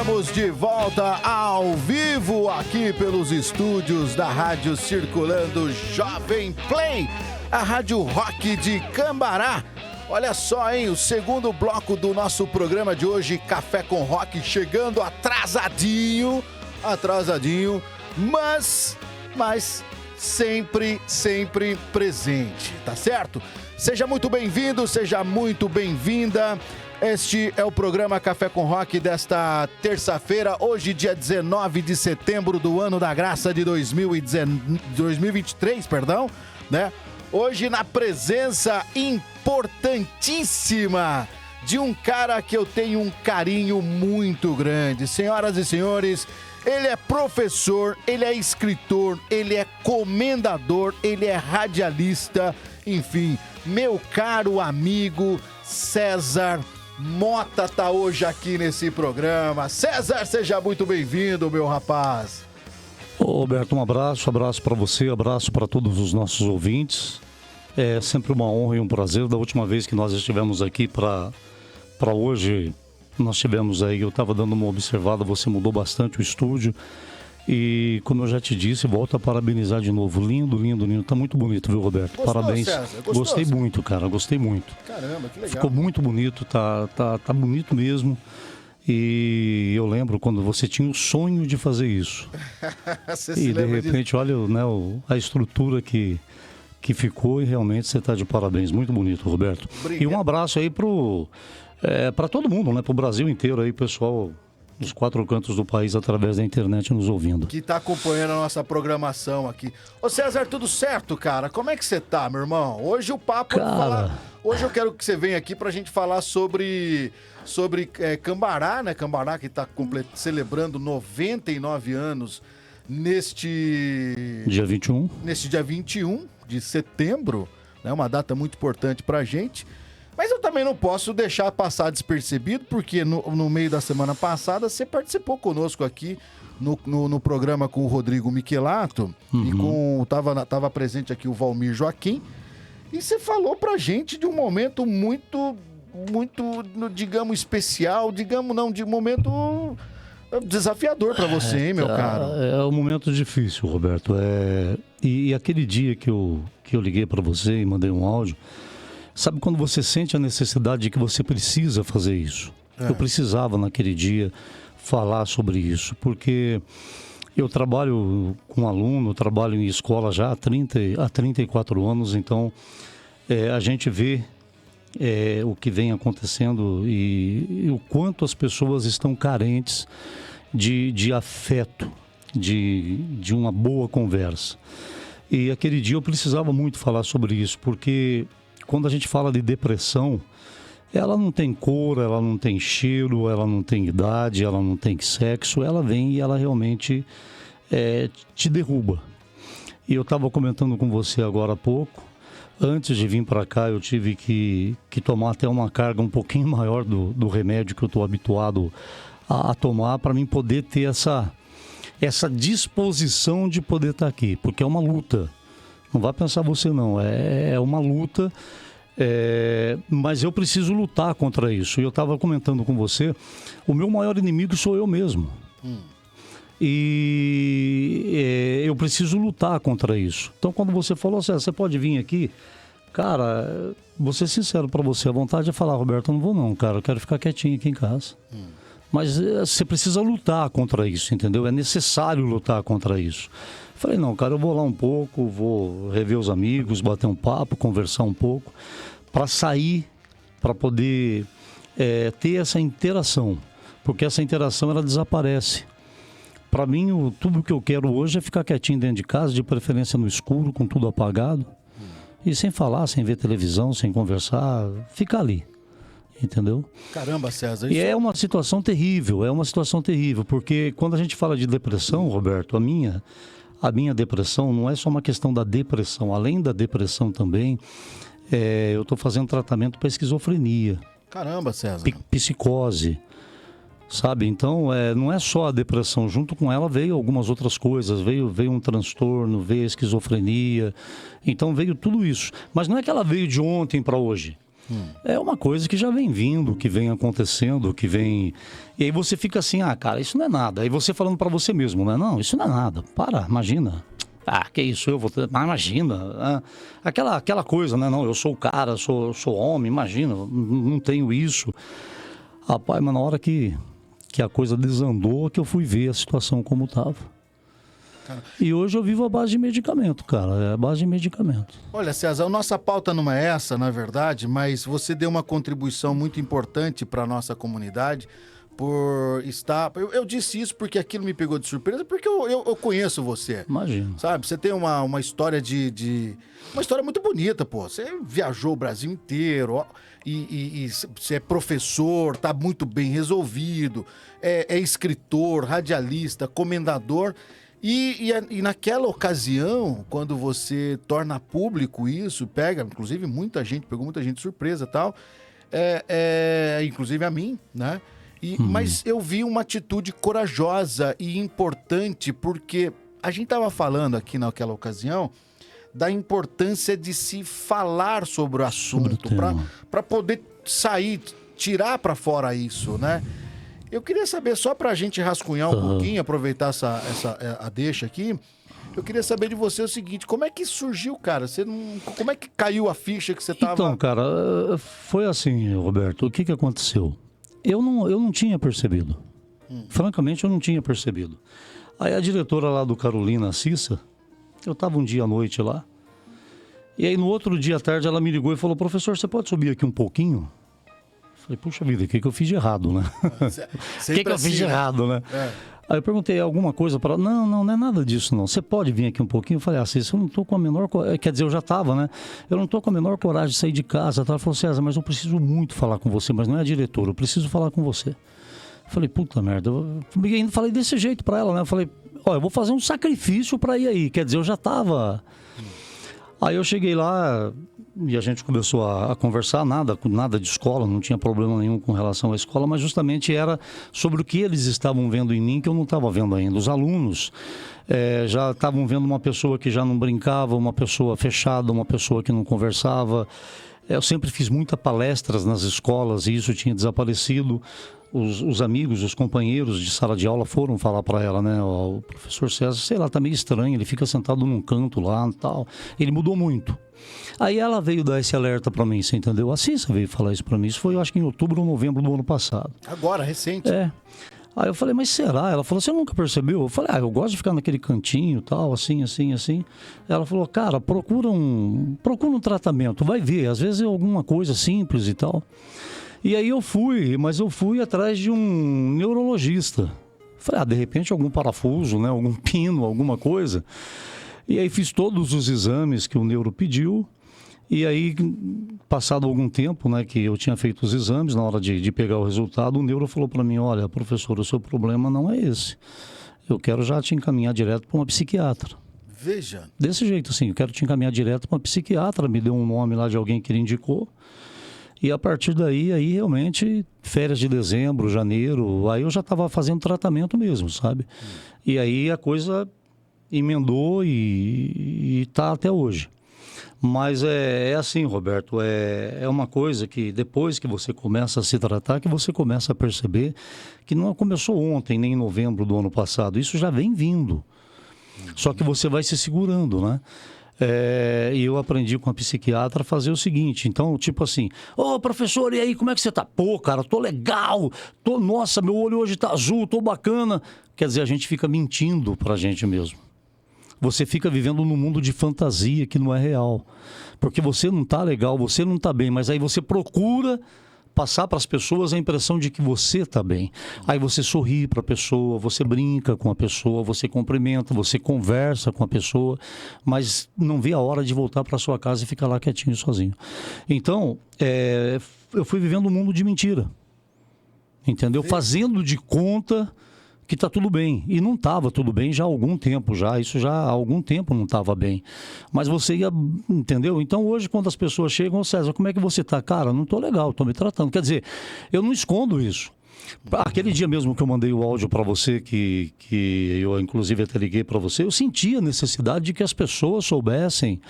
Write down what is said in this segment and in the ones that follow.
Estamos de volta ao vivo aqui pelos estúdios da Rádio Circulando Jovem Play, a Rádio Rock de Cambará. Olha só, hein, o segundo bloco do nosso programa de hoje, Café com Rock, chegando atrasadinho, mas sempre presente, tá certo? Seja muito bem-vindo, seja muito bem-vinda. Este é o programa Café com Rock desta terça-feira, hoje dia 19 de setembro do ano da graça de 2023, né? Hoje na presença importantíssima de um cara que eu tenho um carinho muito grande. Senhoras e senhores, ele é professor, ele é escritor, ele é comendador, ele é radialista, enfim, meu caro amigo César Mota tá hoje aqui nesse programa. César, seja muito bem-vindo, meu rapaz. Ô, Roberto, um abraço para você, abraço para todos os nossos ouvintes. É sempre uma honra e um prazer. Da última vez que nós estivemos aqui para hoje, nós tivemos aí, eu estava dando uma observada, você mudou bastante o estúdio. E como eu já te disse, volto a parabenizar de novo. Lindo, tá muito bonito, viu, Roberto? Gostou, parabéns. César? Gostou, gostei César? muito, cara, gostei muito. Caramba, que legal. Ficou muito bonito, tá bonito mesmo. E eu lembro quando você tinha o sonho de fazer isso. Você E se de lembra repente, olha, né, a estrutura que ficou e realmente você está de parabéns. Muito bonito, Roberto. Obrigado. E um abraço aí para todo mundo, né? Pro Brasil inteiro aí, pessoal dos 4 cantos do país através da internet nos ouvindo. que tá acompanhando a nossa programação aqui. Ô César, tudo certo, cara? Como é que você tá, meu irmão? Hoje o papo... Hoje eu quero que você venha aqui pra gente falar sobre Cambará, né? Cambará que tá celebrando 99 anos neste Dia 21. Neste dia 21 de setembro, né? Uma data muito importante pra gente. Mas eu também não posso deixar passar despercebido, porque no meio da semana passada você participou conosco aqui no programa com o Rodrigo Michelato e tava presente aqui o Valmir Joaquim, e você falou pra gente de um momento muito, digamos, especial, de um momento desafiador pra você, hein, meu caro? É um momento difícil, Roberto. E aquele dia que eu liguei pra você e mandei um áudio, sabe quando você sente a necessidade de que você precisa fazer isso? Eu precisava naquele dia falar sobre isso, porque eu trabalho com aluno, trabalho em escola já há 34 anos, então a gente vê o que vem acontecendo e o quanto as pessoas estão carentes de afeto, de uma boa conversa. E aquele dia eu precisava muito falar sobre isso, porque quando a gente fala de depressão, ela não tem cor, ela não tem cheiro, ela não tem idade, ela não tem sexo, ela vem e ela realmente te derruba. E eu estava comentando com você agora há pouco, antes de vir para cá eu tive que tomar até uma carga um pouquinho maior do remédio que eu estou habituado a tomar para mim poder ter essa disposição de poder estar aqui, porque é uma luta. Não vai pensar você não, é uma luta, mas eu preciso lutar contra isso. E eu estava comentando com você, o meu maior inimigo sou eu mesmo. E eu preciso lutar contra isso. Então quando você falou, você pode vir aqui, cara, vou ser sincero para você, a vontade é falar, Roberto, eu não vou não, cara, eu quero ficar quietinho aqui em casa. Mas você precisa lutar contra isso, entendeu? É necessário lutar contra isso. Falei, não, cara, eu vou lá um pouco, vou rever os amigos, bater um papo, conversar um pouco, para sair, para poder ter essa interação, porque essa interação ela desaparece. Para mim, tudo que eu quero hoje é ficar quietinho dentro de casa, de preferência no escuro, com tudo apagado, e sem falar, sem ver televisão, sem conversar, ficar ali. Entendeu? Caramba, César. Isso... E é uma situação terrível, porque quando a gente fala de depressão, Roberto, a minha depressão não é só uma questão da depressão, além da depressão também, eu estou fazendo tratamento para esquizofrenia. Caramba, César. Psicose, sabe? Então, não é só a depressão, junto com ela veio algumas outras coisas, veio um transtorno, veio a esquizofrenia, então veio tudo isso. Mas não é que ela veio de ontem para hoje. É uma coisa que já vem vindo, que vem acontecendo, que vem... E aí você fica assim, cara, isso não é nada. Aí você falando pra você mesmo, né? Não, isso não é nada. Para, imagina. Que isso, eu vou... imagina. Aquela coisa, né? Não, eu sou o cara, sou homem, imagina, não tenho isso. Rapaz, mas na hora que a coisa desandou, que eu fui ver a situação como estava. E hoje eu vivo à base de medicamento, cara. É a base de medicamento. Olha, César, a nossa pauta não é essa, na verdade, mas você deu uma contribuição muito importante para a nossa comunidade por estar... Eu disse isso porque aquilo me pegou de surpresa, porque eu conheço você. Imagino. Sabe, você tem uma história uma história muito bonita, pô. Você viajou o Brasil inteiro, ó, e você é professor, tá muito bem resolvido, é escritor, radialista, comendador... E naquela ocasião, quando você torna público isso, inclusive pegou muita gente de surpresa e tal, inclusive a mim, né? Mas eu vi uma atitude corajosa e importante, porque a gente estava falando aqui naquela ocasião da importância de se falar sobre o assunto, para poder sair, tirar para fora isso, né? Eu queria saber, só pra gente rascunhar um pouquinho, aproveitar a deixa aqui, eu queria saber de você o seguinte, como é que surgiu, cara? Como é que caiu a ficha que você tava... Então, cara, foi assim, Roberto, o que aconteceu? Eu não tinha percebido. Francamente, eu não tinha percebido. Aí a diretora lá do Carolina Cissa, eu tava um dia à noite lá, e aí no outro dia à tarde ela me ligou e falou, professor, você pode subir aqui um pouquinho? Falei, puxa vida, o que eu fiz de errado, né? O que eu fiz de errado, né? Aí eu perguntei alguma coisa para ela. Não é nada disso, não. Você pode vir aqui um pouquinho? Eu falei, César, eu não tô com a menor... Quer dizer, eu já estava, né? Eu não tô com a menor coragem de sair de casa. Ela falou, César, mas eu preciso muito falar com você, mas não é a diretora, eu preciso falar com você. Eu falei, puta merda. E ainda falei desse jeito para ela, né? Eu falei, eu vou fazer um sacrifício para ir aí. Quer dizer, eu já estava... Aí eu cheguei lá e a gente começou a conversar, nada de escola, não tinha problema nenhum com relação à escola, mas justamente era sobre o que eles estavam vendo em mim que eu não estava vendo ainda. Os alunos já estavam vendo uma pessoa que já não brincava, uma pessoa fechada, uma pessoa que não conversava. Eu sempre fiz muitas palestras nas escolas e isso tinha desaparecido. Os amigos, os companheiros de sala de aula foram falar para ela, né? O professor César, sei lá, tá meio estranho, ele fica sentado num canto lá e tal. Ele mudou muito. Aí ela veio dar esse alerta para mim, você entendeu? A Cissa veio falar isso para mim. Isso foi, eu acho que em outubro ou novembro do ano passado. Agora, recente. Aí eu falei, mas será? Ela falou, você nunca percebeu? Eu falei, eu gosto de ficar naquele cantinho e tal, assim. Ela falou, cara, procura um tratamento, vai ver, às vezes é alguma coisa simples e tal. E aí eu fui atrás de um neurologista. Falei, de repente algum parafuso, né? Algum pino, alguma coisa. E aí fiz todos os exames que o neuro pediu. E aí, passado algum tempo, né, que eu tinha feito os exames, na hora de pegar o resultado, o neuro falou para mim, olha, professor, o seu problema não é esse. Eu quero já te encaminhar direto para uma psiquiatra. Veja. Desse jeito, assim, eu quero te encaminhar direto para uma psiquiatra, me deu um nome lá de alguém que ele indicou. E a partir daí, realmente, férias de dezembro, janeiro, aí eu já estava fazendo tratamento mesmo, sabe? E aí a coisa emendou e tá até hoje. Mas é assim, Roberto, é uma coisa que depois que você começa a se tratar, que você começa a perceber que não começou ontem, nem em novembro do ano passado, isso já vem vindo. Só que você vai se segurando, né? E eu aprendi com a psiquiatra a fazer o seguinte, então, tipo assim, professor, e aí, como é que você tá? Pô, cara, tô legal, nossa, meu olho hoje tá azul, tô bacana. Quer dizer, a gente fica mentindo pra gente mesmo. Você fica vivendo num mundo de fantasia que não é real. Porque você não tá legal, você não tá bem, mas aí você procura passar para as pessoas a impressão de que você está bem. Aí você sorri para a pessoa, você brinca com a pessoa, você cumprimenta, você conversa com a pessoa, mas não vê a hora de voltar para sua casa e ficar lá quietinho sozinho. Então, eu fui vivendo um mundo de mentira. Entendeu? Fazendo de conta que está tudo bem. E não estava tudo bem já há algum tempo, isso já há algum tempo não estava bem. Mas você ia, entendeu? Então hoje quando as pessoas chegam, César, como é que você está? Cara, não estou legal, estou me tratando. Quer dizer, eu não escondo isso. Aquele dia mesmo que eu mandei o áudio para você, que eu inclusive até liguei para você, eu senti a necessidade de que as pessoas soubessem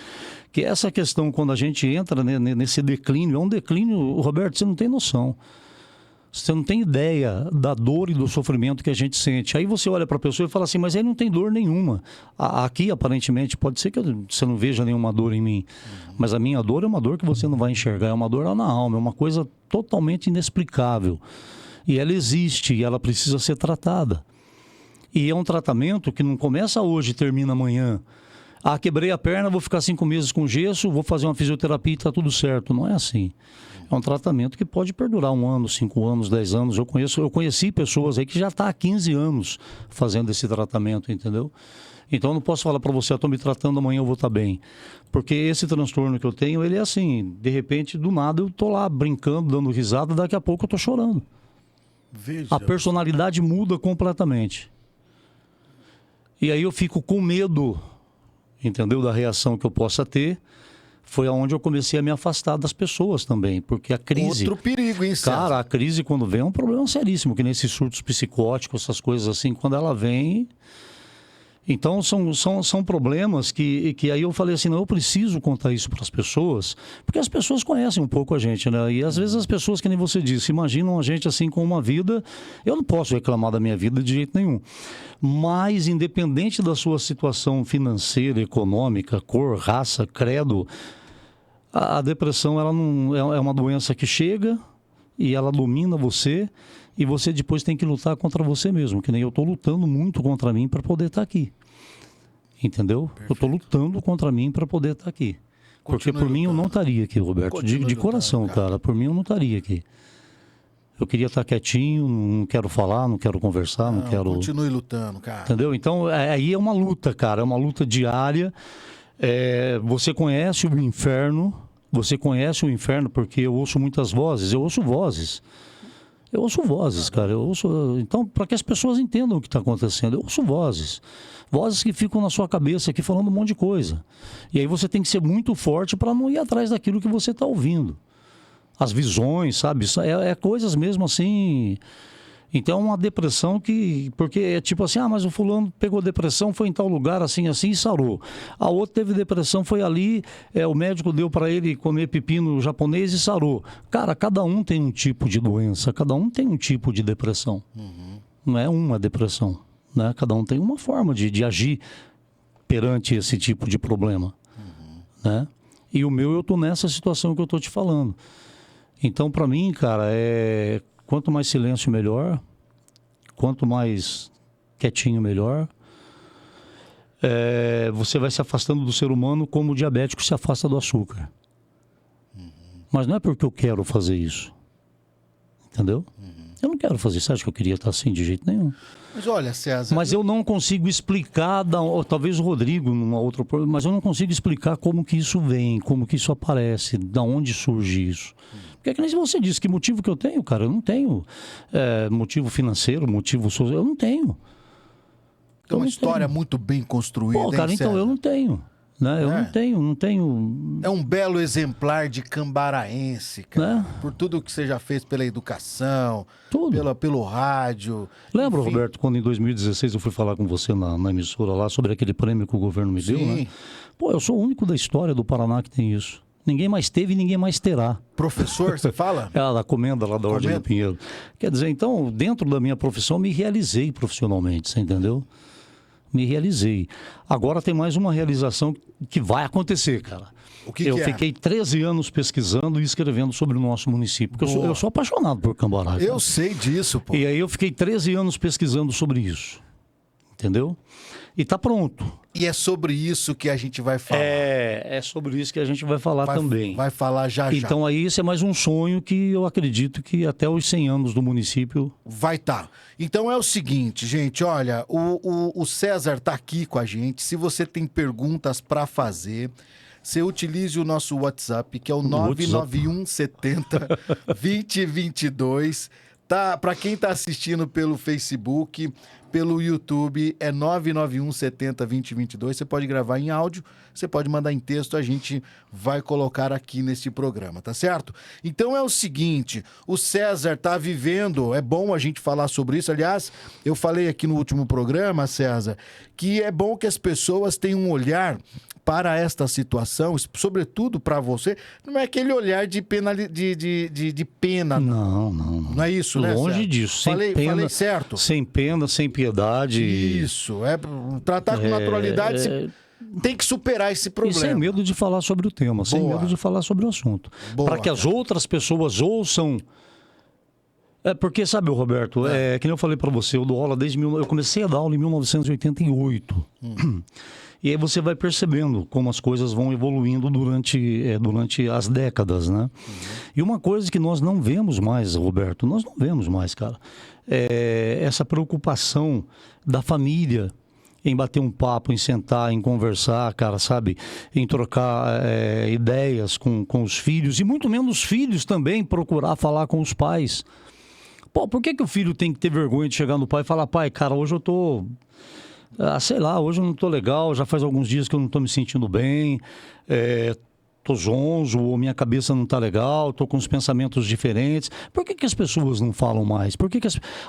que essa questão, quando a gente entra, né, nesse declínio, é um declínio, Roberto, você não tem noção. Você não tem ideia da dor e do sofrimento que a gente sente. Aí você olha para a pessoa e fala assim, mas aí não tem dor nenhuma. Aqui, aparentemente, pode ser que você não veja nenhuma dor em mim. Mas a minha dor é uma dor que você não vai enxergar. É uma dor lá na alma, é uma coisa totalmente inexplicável. E ela existe e ela precisa ser tratada. E é um tratamento que não começa hoje e termina amanhã. Quebrei a perna, vou ficar 5 meses com gesso, vou fazer uma fisioterapia e está tudo certo. Não é assim. É um tratamento que pode perdurar 1 ano, 5 anos, 10 anos. Eu conheci pessoas aí que já estão há 15 anos fazendo esse tratamento, entendeu? Então eu não posso falar para você, estou me tratando, amanhã eu vou estar bem. Porque esse transtorno que eu tenho, ele é assim, de repente, do nada eu estou lá brincando, dando risada, daqui a pouco eu estou chorando. Veja. A personalidade muda completamente. E aí eu fico com medo, entendeu, da reação que eu possa ter. Foi aonde eu comecei a me afastar das pessoas também, porque a crise... Outro perigo, hein, César? Cara, a crise quando vem é um problema seríssimo, que nem esses surtos psicóticos, essas coisas assim, quando ela vem... Então são problemas que aí eu falei assim, não, eu preciso contar isso para as pessoas, porque as pessoas conhecem um pouco a gente, né? E às vezes as pessoas, que nem você disse, imaginam a gente assim com uma vida, eu não posso reclamar da minha vida de jeito nenhum, mas independente da sua situação financeira, econômica, cor, raça, credo, a depressão ela não é uma doença que chega e ela domina você. E você depois tem que lutar contra você mesmo, que nem eu estou lutando muito contra mim para poder estar aqui. Entendeu? Perfeito. Eu estou lutando contra mim para poder estar aqui. Porque por mim eu não estaria aqui, Roberto. De coração, cara. Por mim eu não estaria aqui. Eu queria estar quietinho, não quero falar, não quero conversar, não quero... Continue lutando, cara. Entendeu? Então aí é uma luta, cara. É uma luta diária. Você conhece o inferno. Você conhece o inferno porque eu ouço muitas vozes. Eu ouço vozes. Cara. Então, para que as pessoas entendam o que está acontecendo, eu ouço vozes. Vozes que ficam na sua cabeça aqui falando um monte de coisa. E aí você tem que ser muito forte para não ir atrás daquilo que você está ouvindo. As visões, sabe? É coisas mesmo assim... Então é uma depressão porque é tipo assim, mas o fulano pegou depressão, foi em tal lugar assim e sarou. A outra teve depressão, foi ali, o médico deu para ele comer pepino japonês e sarou. Cara, cada um tem um tipo de doença, cada um tem um tipo de depressão. Não é uma depressão, né? Cada um tem uma forma de agir perante esse tipo de problema, né? E o meu, eu tô nessa situação que eu tô te falando. Então, para mim, cara, quanto mais silêncio, melhor. Quanto mais quietinho, melhor. Você vai se afastando do ser humano como o diabético se afasta do açúcar. Mas não é porque eu quero fazer isso. Entendeu? Eu não quero fazer isso. Você acha que eu queria estar assim de jeito nenhum? Mas olha, César... Mas eu não consigo explicar, talvez o Rodrigo, numa outra... Mas eu não consigo explicar como que isso vem, como que isso aparece, da onde surge isso. Porque é que nem você disse, que motivo que eu tenho, cara? Eu não tenho motivo financeiro, motivo social, eu não tenho. É uma história muito bem construída, Pô, cara, hein, então César? eu não tenho. Né? Eu não tenho... É um belo exemplar de cambaraense, cara. Né? Por tudo que você já fez pela educação, Tudo. pelo rádio. Lembra, enfim. Roberto, quando em 2016 eu fui falar com você na emissora lá sobre aquele prêmio que o governo me deu, né? Pô, eu sou o único da história do Paraná que tem isso. Ninguém mais teve e ninguém mais terá. Professor, você fala? Da comenda lá da Ordem do Pinheiro. Quer dizer, então, dentro da minha profissão, me realizei profissionalmente, você entendeu? Me realizei. Agora tem mais uma realização que vai acontecer, cara. O que eu que é? fiquei 13 anos pesquisando e escrevendo sobre o nosso município. Porque eu sou apaixonado por Cambará. Eu sei disso, pô. E aí eu fiquei 13 anos pesquisando sobre isso. Entendeu? E tá pronto. E é sobre isso que a gente vai falar. É sobre isso que a gente vai falar também. Vai falar já. Então aí esse é mais um sonho que eu acredito que até os 100 anos do município... Vai estar. Então é o seguinte, gente, olha, o César tá aqui com a gente. Se você tem perguntas para fazer, você utilize o nosso WhatsApp, que é o 991 70 2022. Para quem tá assistindo pelo Facebook, pelo YouTube, é 991 70 2022. Você pode gravar em áudio, você pode mandar em texto, a gente vai colocar aqui neste programa, tá certo? Então é o seguinte, o César tá vivendo, é bom a gente falar sobre isso. Aliás, eu falei aqui no último programa, César, que é bom que as pessoas tenham um olhar para esta situação, sobretudo para você, não é aquele olhar de pena, de pena. Não é isso, né? Longe César? disso. Falei certo? Sem pena, sem piedade. Isso, é tratar com naturalidade, tem que superar esse problema. E sem medo de falar sobre o tema, sem medo de falar sobre o assunto. Para que as outras pessoas ouçam. Porque, sabe, Roberto, que nem eu falei para você, eu dou aula eu comecei a dar aula em 1988. E aí você vai percebendo como as coisas vão evoluindo durante as décadas, né? E uma coisa que nós não vemos mais, Roberto, nós não vemos mais, cara, é essa preocupação da família em bater um papo, em sentar, em conversar, cara, sabe? Em trocar ideias com os filhos, e muito menos os filhos também procurar falar com os pais. Pô, por que o filho tem que ter vergonha de chegar no pai e falar, pai, cara, hoje eu tô... sei lá, hoje eu não tô legal, já faz alguns dias que eu não tô me sentindo bem, tô zonzo, ou minha cabeça não tá legal, tô com os pensamentos diferentes. Por que as pessoas não falam mais? Por que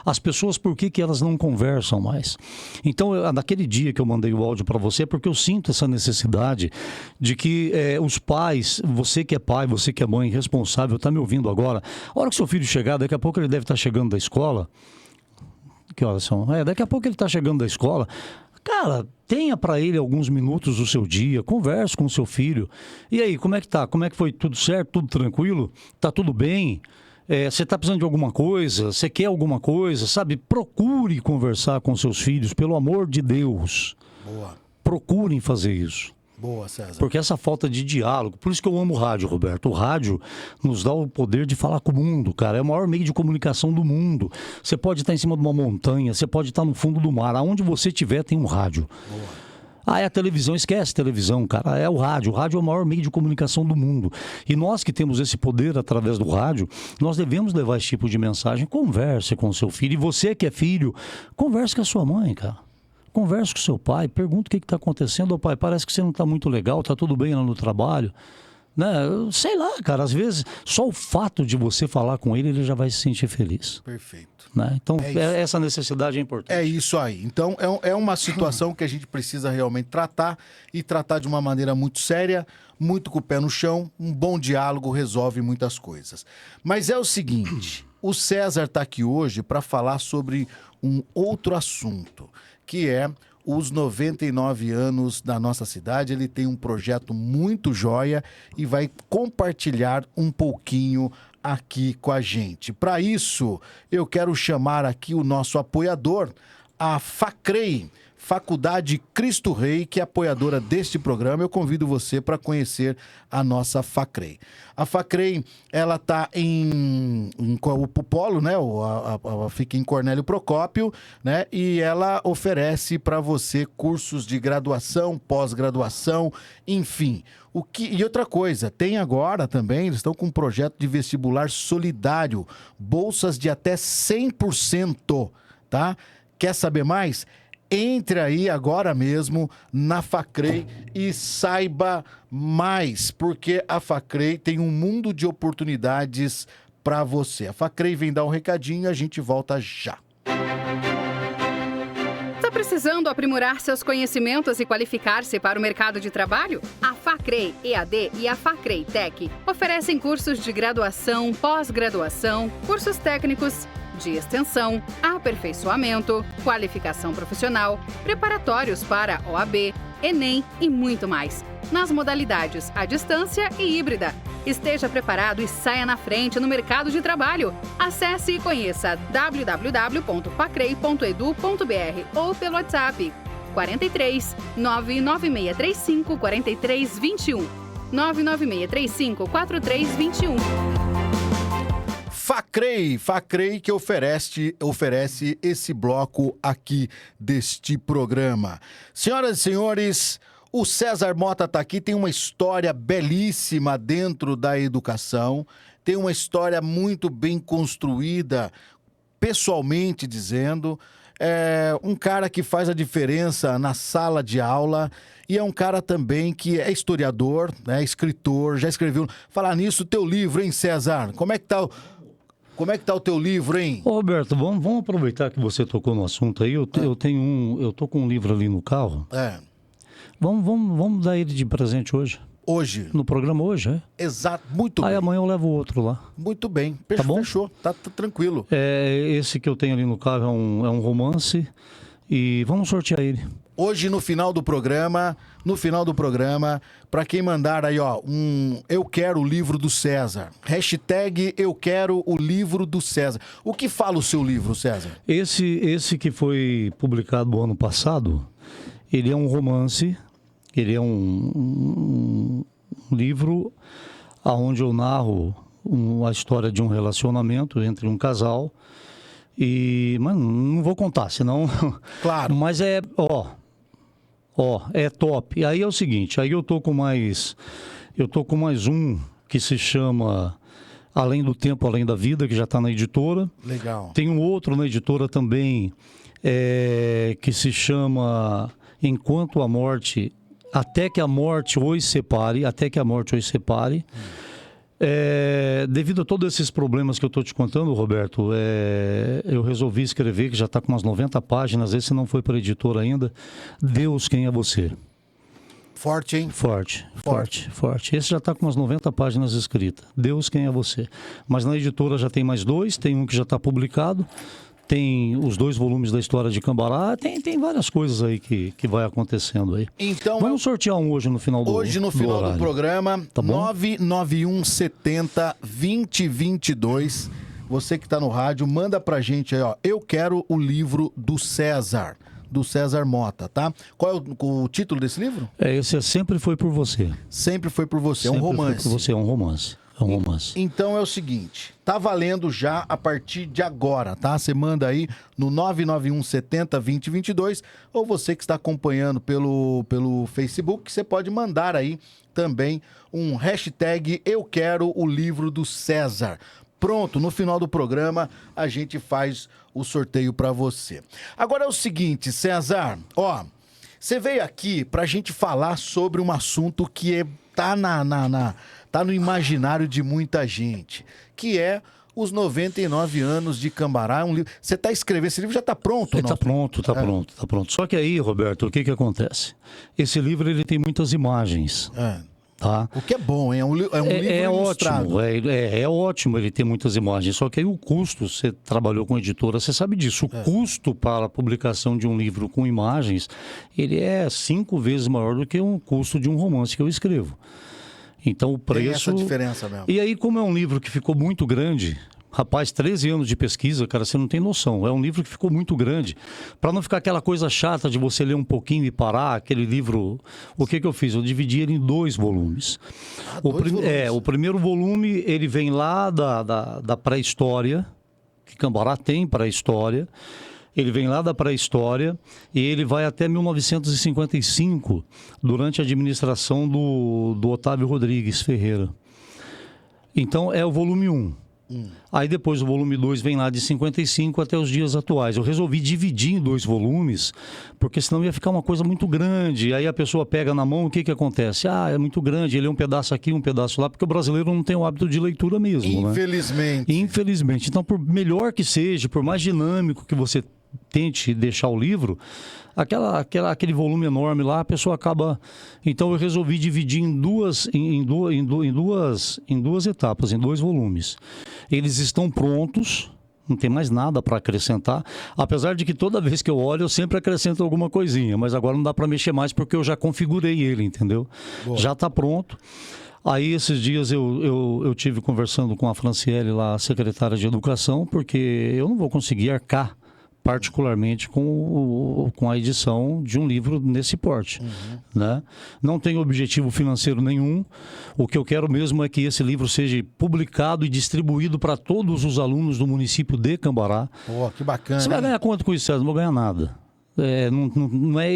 as pessoas, por que elas não conversam mais? Então, naquele dia que eu mandei o áudio para você, porque eu sinto essa necessidade de que os pais, você que é pai, você que é mãe responsável, tá me ouvindo agora, a hora que seu filho chegar, daqui a pouco ele deve estar chegando da escola. Que horas são? Daqui a pouco ele está chegando da escola. Cara, tenha para ele alguns minutos do seu dia, converse com o seu filho. E aí, como é que tá? Como é que foi? Tudo certo? Tudo tranquilo? Tá tudo bem? Você tá precisando de alguma coisa? Você quer alguma coisa? Sabe? Procure conversar com seus filhos, pelo amor de Deus. Boa. Procurem fazer isso. Boa, César. Porque essa falta de diálogo, por isso que eu amo o rádio, Roberto. O rádio nos dá o poder de falar com o mundo, cara. É o maior meio de comunicação do mundo. Você pode estar em cima de uma montanha, você pode estar no fundo do mar. Aonde você estiver tem um rádio. Boa. É a televisão, esquece a televisão, cara. É o rádio. O rádio é o maior meio de comunicação do mundo. E nós que temos esse poder através do rádio, nós devemos levar esse tipo de mensagem. Converse com o seu filho. E você que é filho, converse com a sua mãe, cara. Converse com seu pai, pergunta o que está acontecendo. Ô pai, parece que você não está muito legal, está tudo bem lá no trabalho. Né? Sei lá, cara, às vezes só o fato de você falar com ele, ele já vai se sentir feliz. Perfeito. Né? Então, essa necessidade é importante. É isso aí. Então, é uma situação que a gente precisa realmente tratar, e tratar de uma maneira muito séria, muito com o pé no chão. Um bom diálogo resolve muitas coisas. Mas é o seguinte, o César está aqui hoje para falar sobre um outro assunto, que é os 99 anos da nossa cidade. Ele tem um projeto muito joia e vai compartilhar um pouquinho aqui com a gente. Para isso, eu quero chamar aqui o nosso apoiador, a FACREI, Faculdade Cristo Rei, que é apoiadora deste programa. Eu convido você para conhecer a nossa FACREI. A FACREI, ela está o polo, né? Fica em Cornélio Procópio, né? E ela oferece para você cursos de graduação, pós-graduação, enfim. E outra coisa, tem agora também, eles estão com um projeto de vestibular solidário, bolsas de até 100%, tá? Quer saber mais? Entre aí agora mesmo na FACREI e saiba mais, porque a FACREI tem um mundo de oportunidades para você. A FACREI vem dar um recadinho e a gente volta já. Está precisando aprimorar seus conhecimentos e qualificar-se para o mercado de trabalho? A FACREI EAD e a FACREI Tech oferecem cursos de graduação, pós-graduação, cursos técnicos, de extensão, aperfeiçoamento, qualificação profissional, preparatórios para OAB, Enem e muito mais. Nas modalidades à distância e híbrida. Esteja preparado e saia na frente no mercado de trabalho. Acesse e conheça www.facrei.edu.br ou pelo WhatsApp 43 99635 4321 99635 4321. FACREI que oferece esse bloco aqui deste programa. Senhoras e senhores, o César Mota está aqui, tem uma história belíssima dentro da educação, tem uma história muito bem construída pessoalmente dizendo, é um cara que faz a diferença na sala de aula e é um cara também que é historiador, né, escritor, já escreveu. Falar nisso, teu livro, hein, César? Como é que tá o teu livro, hein? Ô, Roberto, vamos aproveitar que você tocou no assunto aí. Eu tô com um livro ali no carro. É. Vamos dar ele de presente hoje. Hoje. No programa hoje, é? Exato, muito Aí bem. amanhã eu levo o outro lá. Muito bem. Tá bom? Fechou, tá tranquilo. Esse que eu tenho ali no carro é um romance e vamos sortear ele. Hoje, no final do programa, para quem mandar aí, ó, Eu Quero o Livro do César. Hashtag Eu Quero o Livro do César. O que fala o seu livro, César? Esse que foi publicado no ano passado, ele é um romance, ele é um livro onde eu narro a história de um relacionamento entre um casal. Mas não vou contar, senão... Claro. Mas é top. E aí é o seguinte, aí eu tô com mais um que se chama Além do Tempo, Além da Vida, que já está na editora. Legal. Tem um outro na editora também, que se chama Enquanto a Morte, Até que a Morte os Separe, devido a todos esses problemas que eu estou te contando, Roberto, eu resolvi escrever, que já está com umas 90 páginas, esse não foi para a editora ainda, Deus, Quem é Você? Forte, hein? Forte. Esse já está com umas 90 páginas escritas, Deus, Quem é Você? Mas na editora já tem mais dois, tem um que já está publicado, tem os 2 volumes da história de Cambará, tem várias coisas aí que vai acontecendo aí. Então, vamos sortear um hoje no final do programa, tá bom? 99170-2022. Você que está no rádio, manda pra gente aí, ó. Eu quero o livro do César Mota, tá? Qual é o título desse livro? Esse Sempre Foi Por Você. Sempre Foi Por Você, é um romance. Sempre Foi Por Você, é um romance. Então é o seguinte, tá valendo já a partir de agora, tá? Você manda aí no 99170-2022 ou você que está acompanhando pelo Facebook, você pode mandar aí também um hashtag Eu Quero o Livro do César. Pronto, no final do programa a gente faz o sorteio para você. Agora é o seguinte, César, ó, você veio aqui pra gente falar sobre um assunto que tá no imaginário de muita gente, que é os 99 anos de Cambará. Um livro. Você está escrevendo, esse livro já está pronto? Está pronto. Só que aí, Roberto, o que acontece? Esse livro ele tem muitas imagens. Tá? O que é bom, hein? É um livro ilustrado. Ótimo, é ótimo ele ter muitas imagens, só que aí o custo, você trabalhou com editora, você sabe disso, o custo para a publicação de um livro com imagens, ele é 5 vezes maior do que o custo de um romance que eu escrevo. Então o preço... Tem essa diferença mesmo. E aí, como é um livro que ficou muito grande... Rapaz, 13 anos de pesquisa, cara, você não tem noção. É um livro que ficou muito grande. Para não ficar aquela coisa chata de você ler um pouquinho e parar, aquele livro... O que eu fiz? Eu dividi ele em 2 volumes. O primeiro volume, ele vem lá da pré-história, que Cambará tem pré-história. Ele vem lá da pré-história e ele vai até 1955, durante a administração do Otávio Rodrigues Ferreira. Então, é o volume 1. Aí depois o volume 2 vem lá de 55 até os dias atuais. Eu resolvi dividir em 2 volumes, porque senão ia ficar uma coisa muito grande. Aí a pessoa pega na mão, o que acontece? É muito grande, ele é um pedaço aqui, um pedaço lá, porque o brasileiro não tem o hábito de leitura mesmo, Infelizmente. Né? Infelizmente. Então, por melhor que seja, por mais dinâmico que você tente deixar o livro, aquele volume enorme lá, a pessoa acaba... Então eu resolvi dividir em duas etapas, em 2 volumes. Eles estão prontos, não tem mais nada para acrescentar, apesar de que toda vez que eu olho, eu sempre acrescento alguma coisinha, mas agora não dá para mexer mais porque eu já configurei ele, entendeu? Boa. Já está pronto. Aí, esses dias, eu tive conversando com a Franciele, lá, a secretária de Educação, porque eu não vou conseguir arcar particularmente com a edição de um livro nesse porte, né? Não tenho objetivo financeiro nenhum. O que eu quero mesmo é que esse livro seja publicado e distribuído para todos os alunos do município de Cambará. Pô, que bacana. Você vai ganhar quanto com isso, César? Não vou ganhar nada.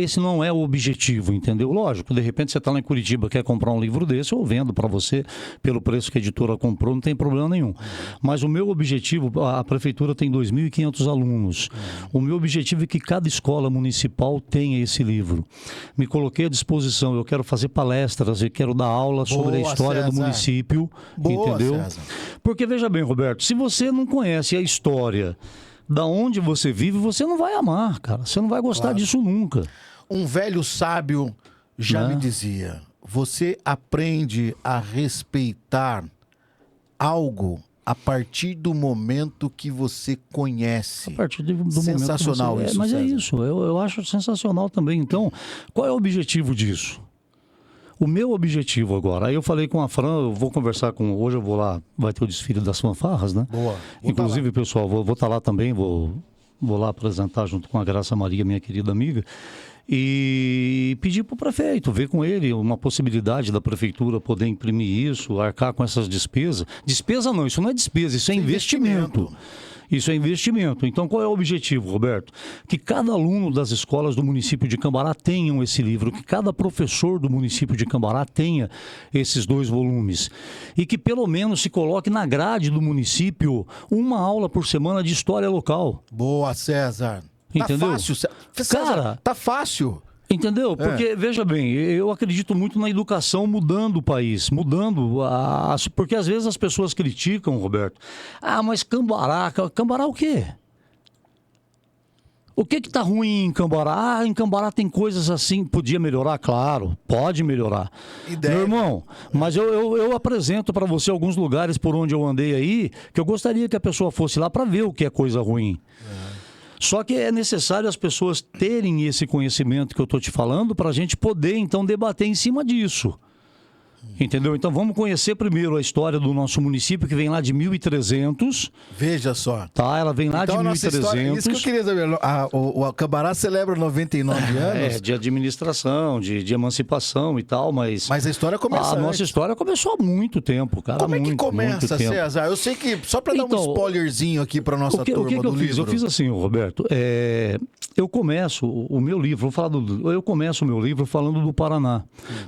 Esse não é o objetivo, entendeu? Lógico, de repente você está lá em Curitiba, quer comprar um livro desse, eu vendo para você pelo preço que a editora comprou, não tem problema nenhum. Mas o meu objetivo, a prefeitura tem 2.500 alunos. O meu objetivo é que cada escola municipal tenha esse livro. Me coloquei à disposição, eu quero fazer palestras, eu quero dar aula sobre a história do município, entendeu? César. Porque veja bem, Roberto, se você não conhece a história da onde você vive, você não vai amar, cara. Você não vai gostar disso nunca. Um velho sábio já me dizia, você aprende a respeitar algo a partir do momento que você conhece. A partir do sensacional momento que você... isso, Mas César. É isso, eu acho sensacional também. Então, qual é o objetivo disso? O meu objetivo agora, aí eu falei com a Fran, eu vou conversar hoje eu vou lá, vai ter o desfile das fanfarras, né? Boa. Inclusive, pessoal, vou estar lá também, vou lá apresentar junto com a Graça Maria, minha querida amiga, e pedir para o prefeito, ver com ele uma possibilidade da prefeitura poder imprimir isso, arcar com essas despesas. Despesa não, isso não é despesa, isso é investimento. Isso é investimento. Então, qual é o objetivo, Roberto? Que cada aluno das escolas do município de Cambará tenham esse livro, que cada professor do município de Cambará tenha esses 2 volumes. E que pelo menos se coloque na grade do município uma aula por semana de história local. Boa, César. Entendeu? Tá fácil, César. Cara, tá fácil. Entendeu? Porque, veja bem, eu acredito muito na educação mudando o país, porque às vezes as pessoas criticam, Roberto. Mas Cambará o quê? O que está ruim em Cambará? Em Cambará tem coisas assim, podia melhorar? Claro, pode melhorar. Meu irmão, mas eu apresento para você alguns lugares por onde eu andei aí, que eu gostaria que a pessoa fosse lá para ver o que é coisa ruim. Só que é necessário as pessoas terem esse conhecimento que eu estou te falando para a gente poder, então, debater em cima disso. Entendeu? Então vamos conhecer primeiro a história do nosso município, que vem lá de 1300. Veja só. Tá, ela vem lá de 1300. Isso que eu queria saber. O Cambará celebra 99 anos. De administração, de emancipação e tal, mas a história começa antes. Nossa história começou há muito tempo, cara. Como é que começa, César? Eu sei que, só para dar um spoilerzinho aqui para nossa turma o que do eu livro. fiz? Eu fiz assim, Roberto, eu começo o meu livro, eu começo o meu livro falando do Paraná.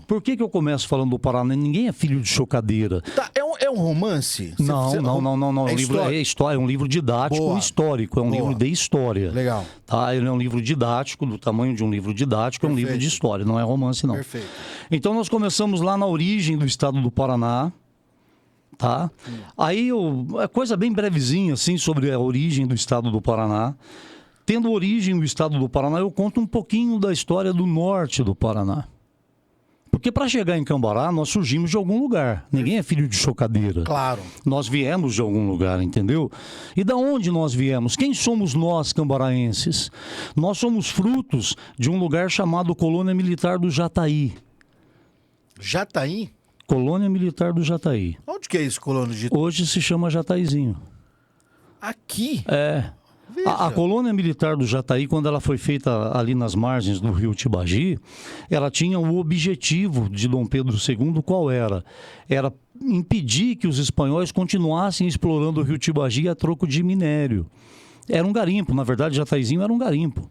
Por que eu começo falando do Paraná? Ninguém é filho de chocadeira. Tá, é um romance? Não. É um livro didático histórico. É um livro de história. Legal. Tá? Ele é um livro didático, do tamanho de um livro didático, é um livro de história, não é romance, não. Perfeito. Então nós começamos lá na origem do estado do Paraná. Tá? Aí, é coisa bem brevezinha, assim, sobre a origem do estado do Paraná. Tendo origem do estado do Paraná, eu conto um pouquinho da história do norte do Paraná. Porque para chegar em Cambará, nós surgimos de algum lugar. Ninguém é filho de chocadeira. Claro. Nós viemos de algum lugar, entendeu? E da onde nós viemos? Quem somos nós, cambaraenses? Nós somos frutos de um lugar chamado Colônia Militar do Jataí. Jataí? Colônia Militar do Jataí. Onde que é isso, Colônia de... Hoje se chama Jataizinho. Aqui? A colônia militar do Jataí, quando ela foi feita ali nas margens do rio Tibagi, ela tinha o objetivo de Dom Pedro II, qual era? Era impedir que os espanhóis continuassem explorando o rio Tibagi a troco de minério. Era um garimpo, na verdade, Jataizinho era um garimpo.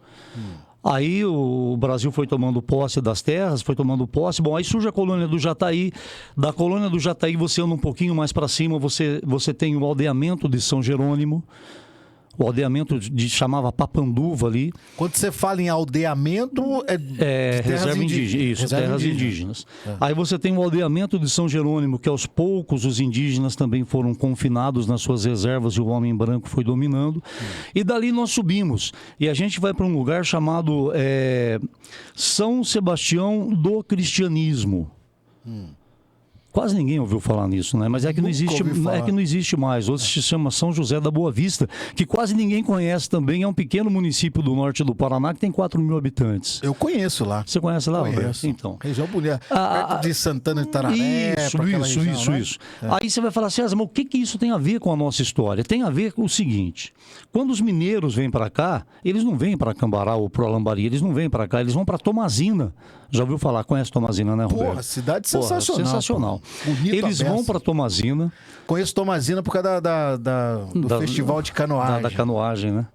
Aí o Brasil foi tomando posse das terras, foi tomando posse. Bom, aí surge a colônia do Jataí. Da colônia do Jataí, você anda um pouquinho mais para cima, você tem o aldeamento de São Jerônimo. O aldeamento chamava Papanduva ali. Quando você fala em aldeamento, reserva indígena. Isso, terras indígenas. Aí você tem o aldeamento de São Jerônimo, que aos poucos os indígenas também foram confinados nas suas reservas e o homem branco foi dominando. E dali nós subimos. E a gente vai para um lugar chamado São Sebastião do Cristianismo. Quase ninguém ouviu falar nisso, né? Mas é que não existe mais. Hoje se chama São José da Boa Vista, que quase ninguém conhece também. É um pequeno município do norte do Paraná que tem 4.000 habitantes. Eu conheço lá. Você conhece lá, Roberto? Conheço. Então. Região bonita. Perto de Santana de Tararé. Isso. Aí você vai falar, César, mas o que isso tem a ver com a nossa história? Tem a ver com o seguinte: quando os mineiros vêm para cá, eles não vêm para Cambará ou para Alambari, eles não vêm para cá, eles vão para Tomazina. Já ouviu falar? Conhece Tomazina, né, Roberto? Porra, cidade sensacional. Sensacional. Eles vão para Tomazina. Conheço Tomazina por causa do festival de canoagem. Da canoagem, né?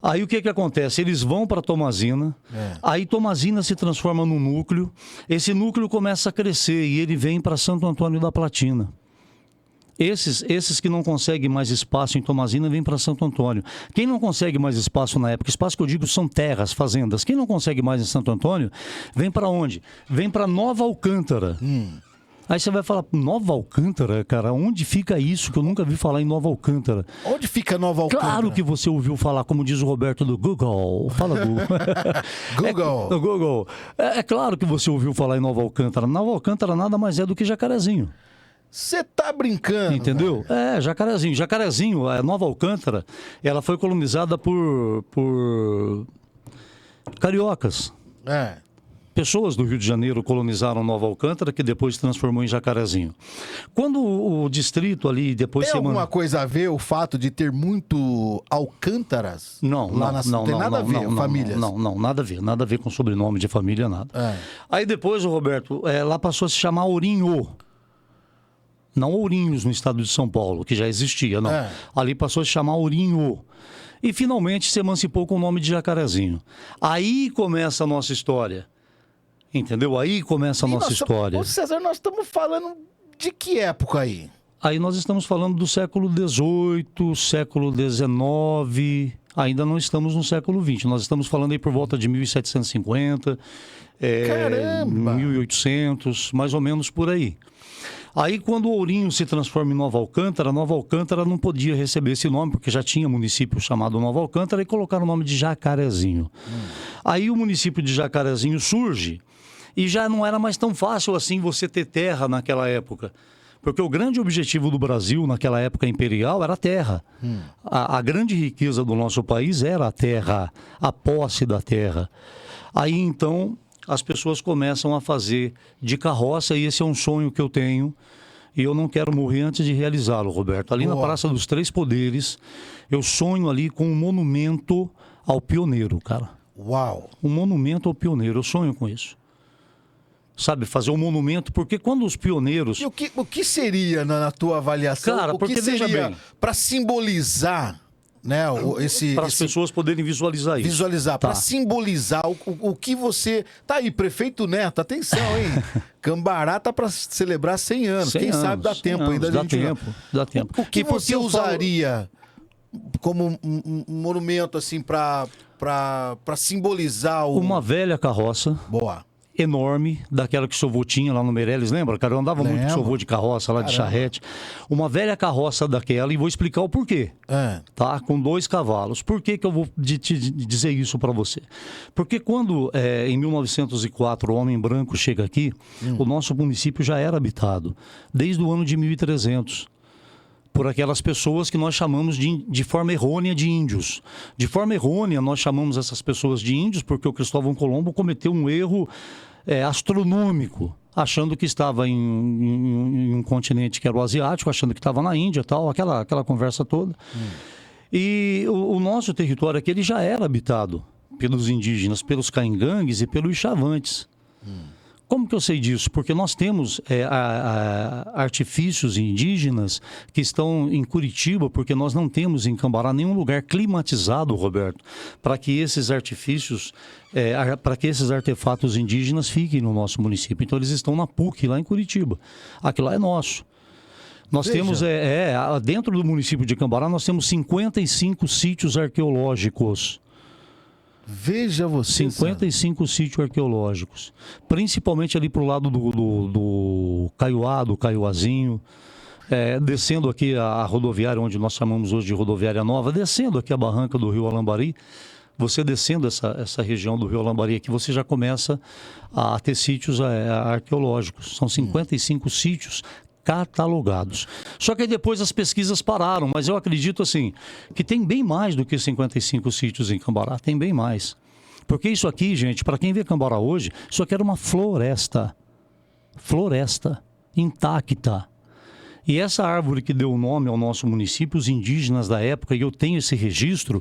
Aí o que acontece? Eles vão para Tomazina, aí Tomazina se transforma num núcleo, esse núcleo começa a crescer e ele vem para Santo Antônio da Platina. Esses que não conseguem mais espaço em Tomazina vêm para Santo Antônio. Quem não consegue mais espaço na época, espaço que eu digo são terras, fazendas. Quem não consegue mais em Santo Antônio, vem para onde? Vem para Nova Alcântara. Aí você vai falar, Nova Alcântara, cara, onde fica isso? Que eu nunca vi falar em Nova Alcântara. Onde fica Nova Alcântara? Claro que você ouviu falar, como diz o Roberto do Google. Fala, Google. Google. Google. É claro que você ouviu falar em Nova Alcântara. Nova Alcântara nada mais é do que Jacarezinho. Você tá brincando? Entendeu? Velho. Jacarezinho. Jacarezinho, a Nova Alcântara, ela foi colonizada por cariocas. Pessoas do Rio de Janeiro colonizaram Nova Alcântara, que depois se transformou em Jacarezinho. Quando o distrito ali depois... Tem alguma coisa a ver o fato de ter muito Alcântaras? Não, não tem nada a ver, famílias? Não, nada a ver com sobrenome de família, nada. Aí depois, Roberto, lá passou a se chamar Ourinhô. Não Ourinhos no estado de São Paulo, que já existia, não. Ali passou a se chamar Ourinhô. E finalmente se emancipou com o nome de Jacarezinho. Aí começa a nossa história. Entendeu? Aí começa a nossa história. Ô César, nós estamos falando de que época aí? Aí nós estamos falando do século XVIII, século XIX... Ainda não estamos no século XX. Nós estamos falando aí por volta de 1750, 1800, mais ou menos por aí. Aí, quando o Ourinho se transforma em Nova Alcântara não podia receber esse nome, porque já tinha município chamado Nova Alcântara, e colocaram o nome de Jacarezinho. Aí o município de Jacarezinho surge, e já não era mais tão fácil assim você ter terra naquela época. Porque o grande objetivo do Brasil, naquela época imperial, era a terra. A grande riqueza do nosso país era a terra, a posse da terra. Aí, então, as pessoas começam a fazer de carroça, e esse é um sonho que eu tenho, e eu não quero morrer antes de realizá-lo, Roberto. Ali na Praça dos Três Poderes, eu sonho ali com um monumento ao pioneiro, cara. Uau! Um monumento ao pioneiro, eu sonho com isso. Sabe, fazer um monumento, porque quando os pioneiros... E o que seria, na tua avaliação, cara, porque, o que seria para simbolizar, né, para as pessoas poderem visualizar isso. Visualizar, para simbolizar o que você... Tá aí, prefeito Neto, atenção, hein? Cambará tá para celebrar 100 anos. Quem sabe dá tempo ainda. Dá tempo. O que você usaria como um monumento, assim, para simbolizar o... Uma velha carroça. Boa. Enorme, daquela que o seu avô tinha lá no Meireles, lembra, cara? Eu andava muito com o seu avô de carroça lá, de charrete. Uma velha carroça daquela, e vou explicar o porquê. Tá? Com 2 cavalos. Por que eu vou te dizer isso para você? Porque quando, em 1904, o homem branco chega aqui, o nosso município já era habitado, desde o ano de 1300. Por aquelas pessoas que nós chamamos de forma errônea de índios. De forma errônea, nós chamamos essas pessoas de índios porque o Cristóvão Colombo cometeu um erro astronômico, achando que estava em um continente que era o asiático, achando que estava na Índia, tal, aquela conversa toda. E o nosso território aqui ele já era habitado pelos indígenas, pelos caingangues e pelos chavantes. Como que eu sei disso? Porque nós temos artifícios indígenas que estão em Curitiba, porque nós não temos em Cambará nenhum lugar climatizado, Roberto, para que esses artifícios, para que esses artefatos indígenas fiquem no nosso município. Então eles estão na PUC, lá em Curitiba. Aquilo lá é nosso. Nós temos, dentro do município de Cambará, nós temos 55 sítios arqueológicos. Veja você. 55 sítios arqueológicos. Principalmente ali para o lado do Caiuá, do Caiuazinho. Descendo aqui a rodoviária, onde nós chamamos hoje de rodoviária nova, descendo aqui a barranca do Rio Alambari. Você descendo essa região do Rio Alambari aqui, você já começa a ter sítios arqueológicos. São 55 sítios catalogados. Só que aí depois as pesquisas pararam, mas eu acredito assim, que tem bem mais do que 55 sítios em Cambará, tem bem mais. Porque isso aqui, gente, para quem vê Cambará hoje, isso aqui era uma floresta intacta. E essa árvore que deu o nome ao nosso município, os indígenas da época, e eu tenho esse registro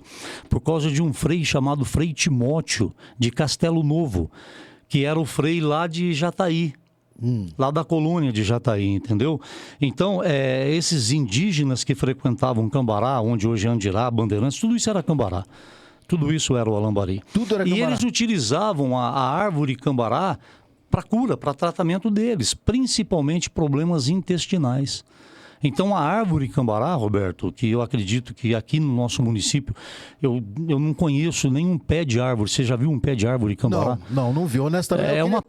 por causa de um frei chamado Frei Timóteo, de Castelo Novo, que era o frei lá de Jataí. Lá da colônia de Jataí, entendeu? Então, esses indígenas que frequentavam Cambará, onde hoje é Andirá, Bandeirantes, tudo isso era Cambará. Tudo isso era o alambari. Tudo era E cambará. eles utilizavam a árvore cambará para cura, para tratamento deles, principalmente problemas intestinais. Então, a árvore cambará, Roberto, que eu acredito que aqui no nosso município, eu não conheço nenhum pé de árvore. Você já viu um pé de árvore cambará? Não vi, honestamente. É uma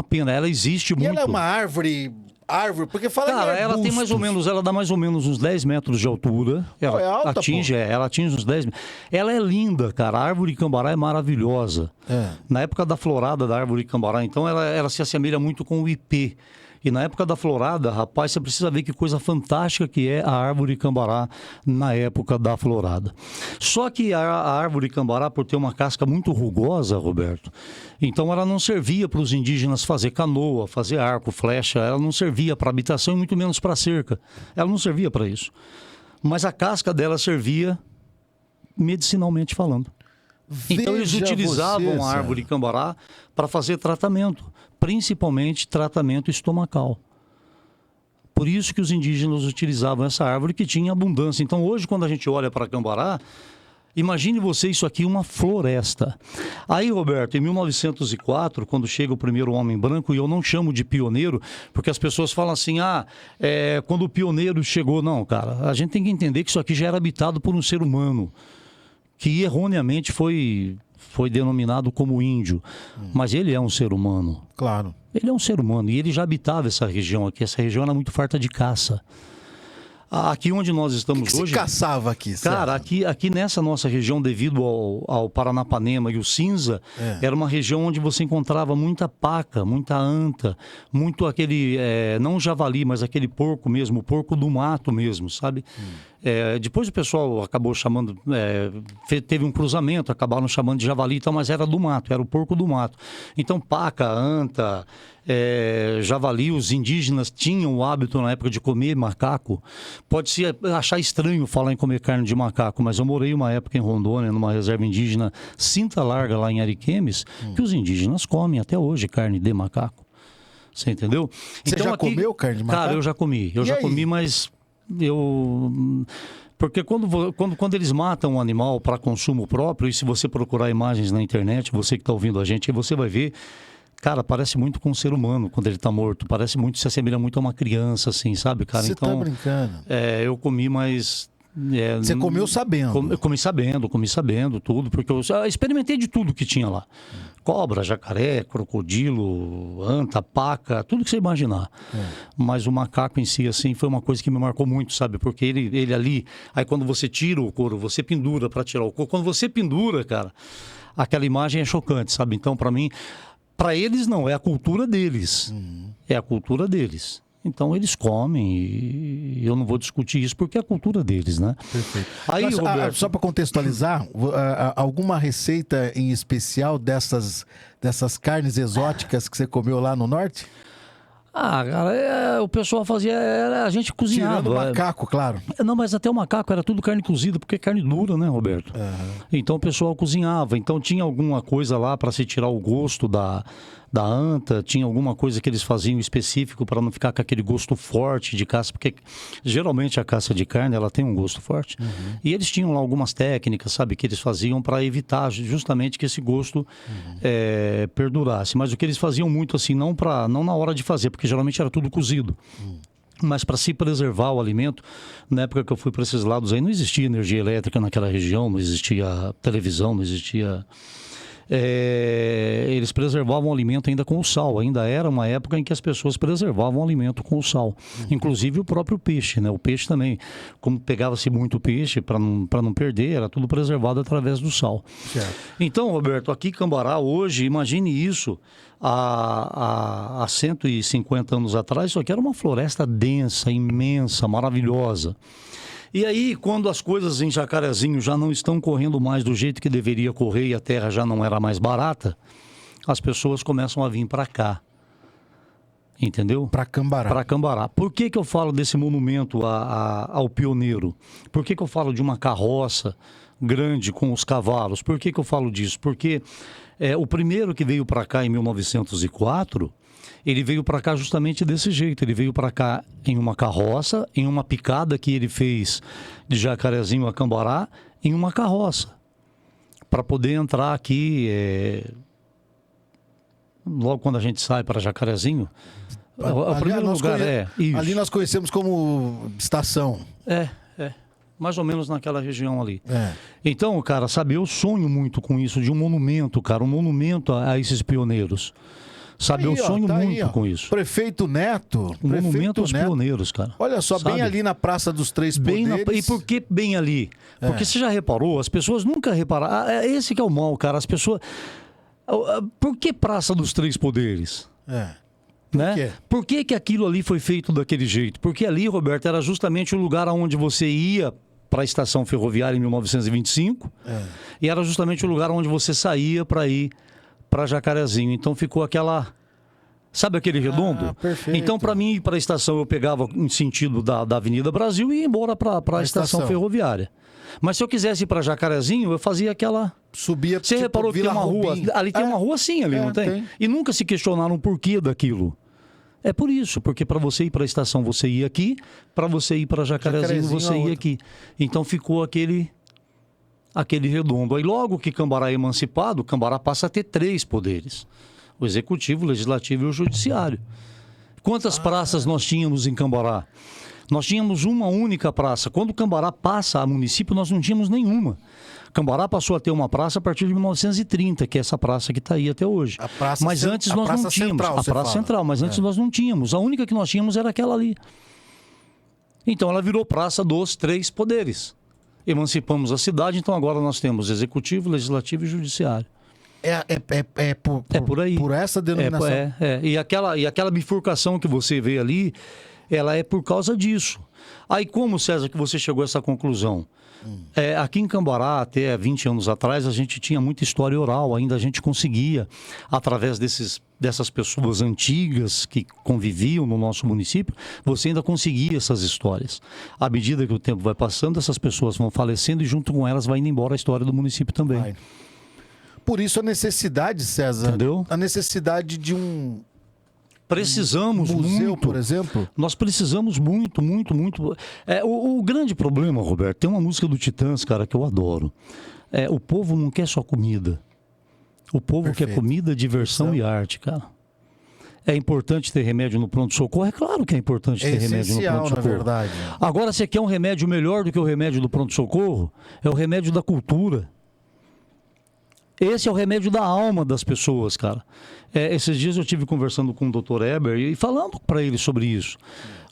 pena. Ela existe E muito. ela é uma árvore, porque fala Cara, que ela tem mais ou menos, ela dá mais ou menos uns 10 metros de altura. Ela é alta, ela atinge uns 10 metros. Ela é linda, cara. A árvore cambará é maravilhosa. Na época da florada da árvore cambará, então, ela se assemelha muito com o ipê. E na época da florada, rapaz, você precisa ver que coisa fantástica que é a árvore cambará na época da florada. Só que a árvore cambará, por ter uma casca muito rugosa, Roberto, então ela não servia para os indígenas fazer canoa, fazer arco, flecha, ela não servia para habitação e muito menos para cerca. Ela não servia para isso. Mas a casca dela servia medicinalmente falando. Então eles utilizavam a árvore cambará para fazer tratamento, principalmente tratamento estomacal. Por isso que os indígenas utilizavam essa árvore que tinha abundância. Então hoje, quando a gente olha para cambará, imagine você isso aqui, uma floresta. Aí, Roberto, em 1904, quando chega o primeiro homem branco, e eu não chamo de pioneiro, porque as pessoas falam assim, quando o pioneiro chegou. Não, cara, a gente tem que entender que isso aqui já era habitado por um ser humano, que erroneamente foi denominado como índio. Mas ele é um ser humano. Claro. Ele é um ser humano e ele já habitava essa região aqui. Essa região era muito farta de caça. Aqui onde nós estamos que hoje... se caçava aqui, Cara, aqui nessa nossa região, devido ao Paranapanema e o cinza, era uma região onde você encontrava muita paca, muita anta, muito aquele, não javali, mas aquele porco mesmo, o porco do mato mesmo, sabe? Depois o pessoal acabou chamando, teve um cruzamento, acabaram chamando de javali e tal, mas era do mato, era o porco do mato. Então paca, anta, javali, os indígenas tinham o hábito na época de comer macaco. Pode-se achar estranho falar em comer carne de macaco, mas eu morei uma época em Rondônia, numa reserva indígena Cinta Larga, lá em Ariquemes, que os indígenas comem até hoje carne de macaco. Você entendeu? Você já comeu carne de macaco? Cara, eu já comi. Mas porque quando eles matam um animal para consumo próprio, e se você procurar imagens na internet, você que está ouvindo a gente, você vai ver, cara, parece muito com um ser humano quando ele está morto. Parece muito, se assemelha muito a uma criança, assim, sabe, cara? Você tá brincando? Eu comi, mas... Você comeu sabendo? Eu comi sabendo tudo, porque eu experimentei de tudo que tinha lá. Cobra, jacaré, crocodilo, anta, paca, tudo que você imaginar. Mas o macaco em si, assim, foi uma coisa que me marcou muito, sabe? Porque ele ali, aí quando você tira o couro, você pendura para tirar o couro. Quando você pendura, cara, aquela imagem é chocante, sabe? Então, para mim, para eles não, é a cultura deles. É a cultura deles. Então eles comem e eu não vou discutir isso porque é a cultura deles, né? Perfeito. Aí, Mas, Roberto... só para contextualizar, alguma receita em especial dessas carnes exóticas que você comeu lá no norte? Cara, o pessoal fazia, a gente cozinhava. Tirando o macaco, claro. Não, mas até o macaco era tudo carne cozida, porque é carne dura, né, Roberto? Então o pessoal cozinhava. Então tinha alguma coisa lá para se tirar o gosto da anta, tinha alguma coisa que eles faziam específico para não ficar com aquele gosto forte de caça, porque geralmente a caça de carne, ela tem um gosto forte. E eles tinham lá algumas técnicas, sabe, que eles faziam para evitar justamente que esse gosto perdurasse. Mas o que eles faziam muito assim, não na hora de fazer, porque geralmente era tudo cozido. Mas para se preservar o alimento, na época que eu fui para esses lados aí, não existia energia elétrica naquela região, não existia televisão, não existia... eles preservavam o alimento ainda com o sal. Ainda era uma época em que as pessoas preservavam o alimento com o sal. Inclusive o próprio peixe, né? O peixe também, como pegava-se muito peixe para não perder, era tudo preservado através do sal. Certo. Então, Roberto, aqui em Cambará hoje, imagine isso, há 150 anos atrás, isso aqui era uma floresta densa, imensa, maravilhosa. E aí, quando as coisas em Jacarezinho já não estão correndo mais do jeito que deveria correr e a terra já não era mais barata, as pessoas começam a vir para cá. Entendeu? Para Cambará. Para Cambará. Por que eu falo desse monumento ao pioneiro? Por que eu falo de uma carroça grande com os cavalos? Por que eu falo disso? Porque o primeiro que veio para cá em 1904... ele veio para cá justamente desse jeito. Ele veio para cá em uma carroça, em uma picada que ele fez de Jacarezinho a Cambará, em uma carroça. para poder entrar aqui, logo quando a gente sai para Jacarezinho. O primeiro lugar isso. Ali nós conhecemos como estação. Mais ou menos naquela região ali. Então, cara, sabe, eu sonho muito com isso, de um monumento, cara, um monumento a esses pioneiros. Sabe, eu sonho muito com isso. Prefeito Neto. Um monumento aos pioneiros, cara. Olha só, sabe? Bem ali na Praça dos Três Poderes. E por que bem ali? Porque você já reparou, as pessoas nunca repararam. Esse que é o mal, cara. As pessoas... Por que Praça dos Três Poderes? Né? Por que aquilo ali foi feito daquele jeito? Porque ali, Roberto, era justamente o lugar onde você ia para a estação ferroviária em 1925 e era justamente o lugar onde você saía para ir para Jacarezinho. Então ficou aquela... Sabe aquele redondo? Perfeito. Então, para mim ir para a estação, eu pegava em sentido da Avenida Brasil e ia embora para a estação ferroviária. Mas se eu quisesse ir para Jacarezinho, eu fazia aquela... Subia, você reparou que tem uma rua? Ali tem uma rua assim, ali, não tem? E nunca se questionaram o porquê daquilo. É por isso, porque para você ir para a estação você ia aqui, para você ir para Jacarezinho você ia aqui. Então ficou aquele redondo. Aí logo que Cambará é emancipado, Cambará passa a ter 3 poderes: o executivo, o legislativo e o judiciário. Quantas praças nós tínhamos em Cambará? Nós tínhamos uma única praça. Quando Cambará passa a município, nós não tínhamos nenhuma. Cambará passou a ter uma praça a partir de 1930, que é essa praça que está aí até hoje. Mas antes nós não tínhamos. A Praça Central, mas antes nós não tínhamos. A única que nós tínhamos era aquela ali. Então ela virou Praça dos Três Poderes. Emancipamos a cidade, então agora nós temos executivo, legislativo e judiciário. É por aí. Por essa denominação. E aquela bifurcação que você vê ali, ela é por causa disso. Aí como, César, que você chegou a essa conclusão? Aqui em Cambará, até 20 anos atrás, a gente tinha muita história oral, ainda a gente conseguia, através dessas pessoas antigas que conviviam no nosso município, você ainda conseguia essas histórias. À medida que o tempo vai passando, essas pessoas vão falecendo e junto com elas vai indo embora a história do município também. Vai. Por isso a necessidade, César, entendeu? A necessidade de um... Precisamos museu, muito. Por exemplo? Nós precisamos muito. O grande problema, Roberto, tem uma música do Titãs, cara, que eu adoro. O povo não quer só comida. O povo quer comida, diversão e arte, cara. É importante ter remédio no pronto-socorro? É claro que é importante ter remédio no pronto-socorro. Na verdade. Agora, você quer um remédio melhor do que o remédio do pronto-socorro? É o remédio da cultura. Esse é o remédio da alma das pessoas, cara. Esses dias eu estive conversando com o Dr. Eber e falando para ele sobre isso.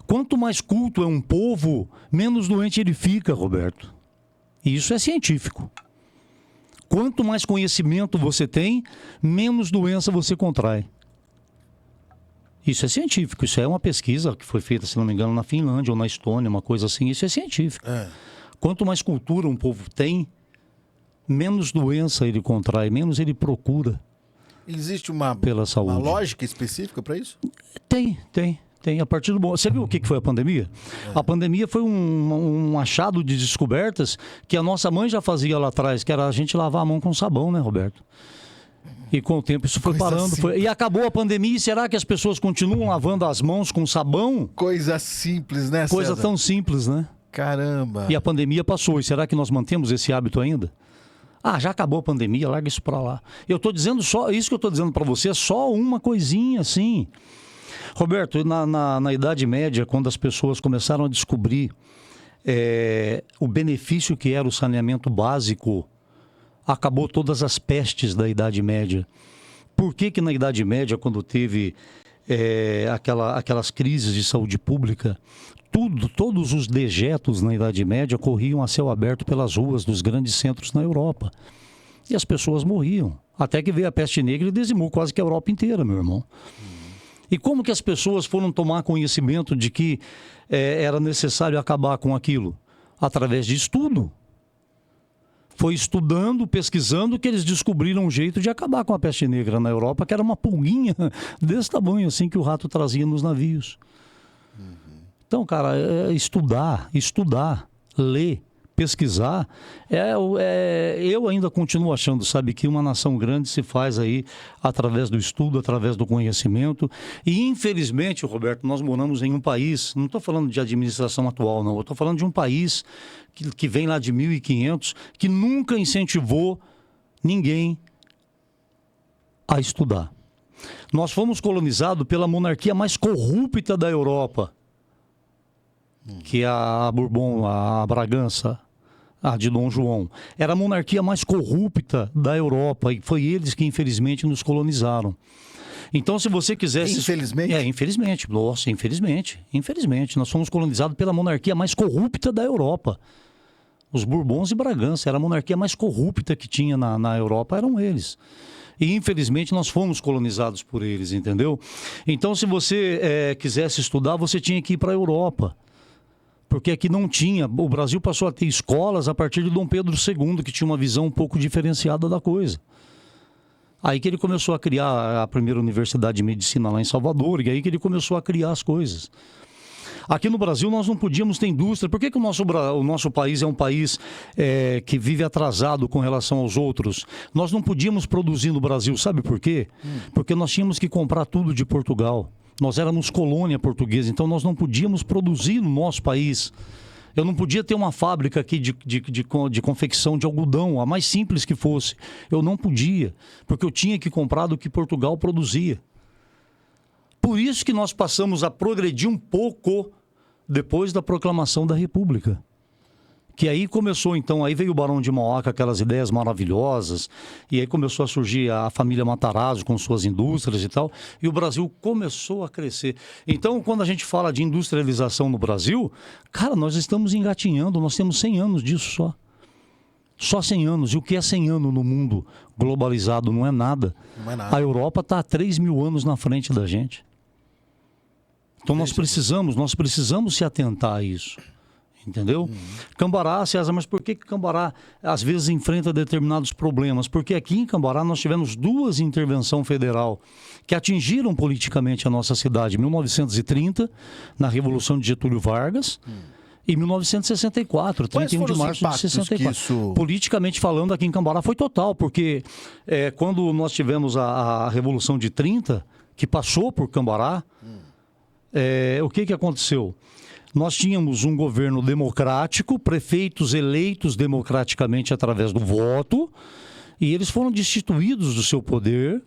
Quanto mais culto é um povo, menos doente ele fica, Roberto. E isso é científico. Quanto mais conhecimento você tem, menos doença você contrai. Isso é científico. Isso é uma pesquisa que foi feita, se não me engano, na Finlândia ou na Estônia, uma coisa assim. Isso é científico. Quanto mais cultura um povo tem, menos doença ele contrai, menos ele procura. Existe uma lógica específica para isso? Tem. A partir do... Você viu o que foi a pandemia? A pandemia foi um achado de descobertas que a nossa mãe já fazia lá atrás, que era a gente lavar a mão com sabão, né, Roberto? E com o tempo isso foi parando. E acabou a pandemia, e será que as pessoas continuam lavando as mãos com sabão? Coisa simples, né, César? Coisa tão simples, né? Caramba! E a pandemia passou, e será que nós mantemos esse hábito ainda? Já acabou a pandemia, larga isso para lá. Eu estou dizendo isso que eu estou dizendo para você é só uma coisinha assim. Roberto, na Idade Média, quando as pessoas começaram a descobrir o benefício que era o saneamento básico, acabou todas as pestes da Idade Média. Por que na Idade Média, quando teve aquelas crises de saúde pública, todos os dejetos na Idade Média corriam a céu aberto pelas ruas dos grandes centros na Europa. E as pessoas morriam. Até que veio a peste negra e dizimou quase que a Europa inteira, meu irmão. E como que as pessoas foram tomar conhecimento de que era necessário acabar com aquilo? Através de estudo. Foi estudando, pesquisando, que eles descobriram um jeito de acabar com a peste negra na Europa, que era uma pulguinha desse tamanho, assim, que o rato trazia nos navios. Então, cara, estudar, ler, pesquisar, eu ainda continuo achando, sabe, que uma nação grande se faz aí através do estudo, através do conhecimento. E, infelizmente, Roberto, nós moramos em um país, não estou falando de administração atual, não, eu estou falando de um país que vem lá de 1500, que nunca incentivou ninguém a estudar. Nós fomos colonizados pela monarquia mais corrupta da Europa, que é a Bourbon, a Bragança, a de Dom João. Era a monarquia mais corrupta da Europa e foi eles que, infelizmente, nos colonizaram. Então, se você quisesse... Infelizmente? Infelizmente. Nossa, infelizmente. Infelizmente. Nós fomos colonizados pela monarquia mais corrupta da Europa. Os Bourbons e Bragança. Era a monarquia mais corrupta que tinha na Europa, eram eles. E, infelizmente, nós fomos colonizados por eles, entendeu? Então, se você quisesse estudar, você tinha que ir para a Europa. Porque aqui não tinha. O Brasil passou a ter escolas a partir de Dom Pedro II, que tinha uma visão um pouco diferenciada da coisa. Aí que ele começou a criar a primeira universidade de medicina lá em Salvador, e aí que ele começou a criar as coisas. Aqui no Brasil nós não podíamos ter indústria. Por que o nosso país é um país que vive atrasado com relação aos outros? Nós não podíamos produzir no Brasil, sabe por quê? Porque nós tínhamos que comprar tudo de Portugal. Nós éramos colônia portuguesa, então nós não podíamos produzir no nosso país. Eu não podia ter uma fábrica aqui de confecção de algodão, a mais simples que fosse. Eu não podia, porque eu tinha que comprar do que Portugal produzia. Por isso que nós passamos a progredir um pouco depois da proclamação da República. Que aí começou, então, aí veio o Barão de Mauá com aquelas ideias maravilhosas, e aí começou a surgir a família Matarazzo com suas indústrias e tal, e o Brasil começou a crescer. Então, quando a gente fala de industrialização no Brasil, cara, nós estamos engatinhando, nós temos 100 anos disso só. Só 100 anos. E o que é 100 anos no mundo globalizado? Não é nada. Não é nada. A Europa está há 3 mil anos na frente da gente. Então nós precisamos se atentar a isso. Entendeu? Cambará, César, mas por que Cambará às vezes enfrenta determinados problemas? Porque aqui em Cambará nós tivemos 2 intervenções federal que atingiram politicamente a nossa cidade. 1930, na Revolução de Getúlio Vargas, e 1964, 31 de março de 64. Politicamente falando, aqui em Cambará foi total, porque quando nós tivemos a Revolução de 30, que passou por Cambará, o que aconteceu? Nós tínhamos um governo democrático, prefeitos eleitos democraticamente através do voto, e eles foram destituídos do seu poder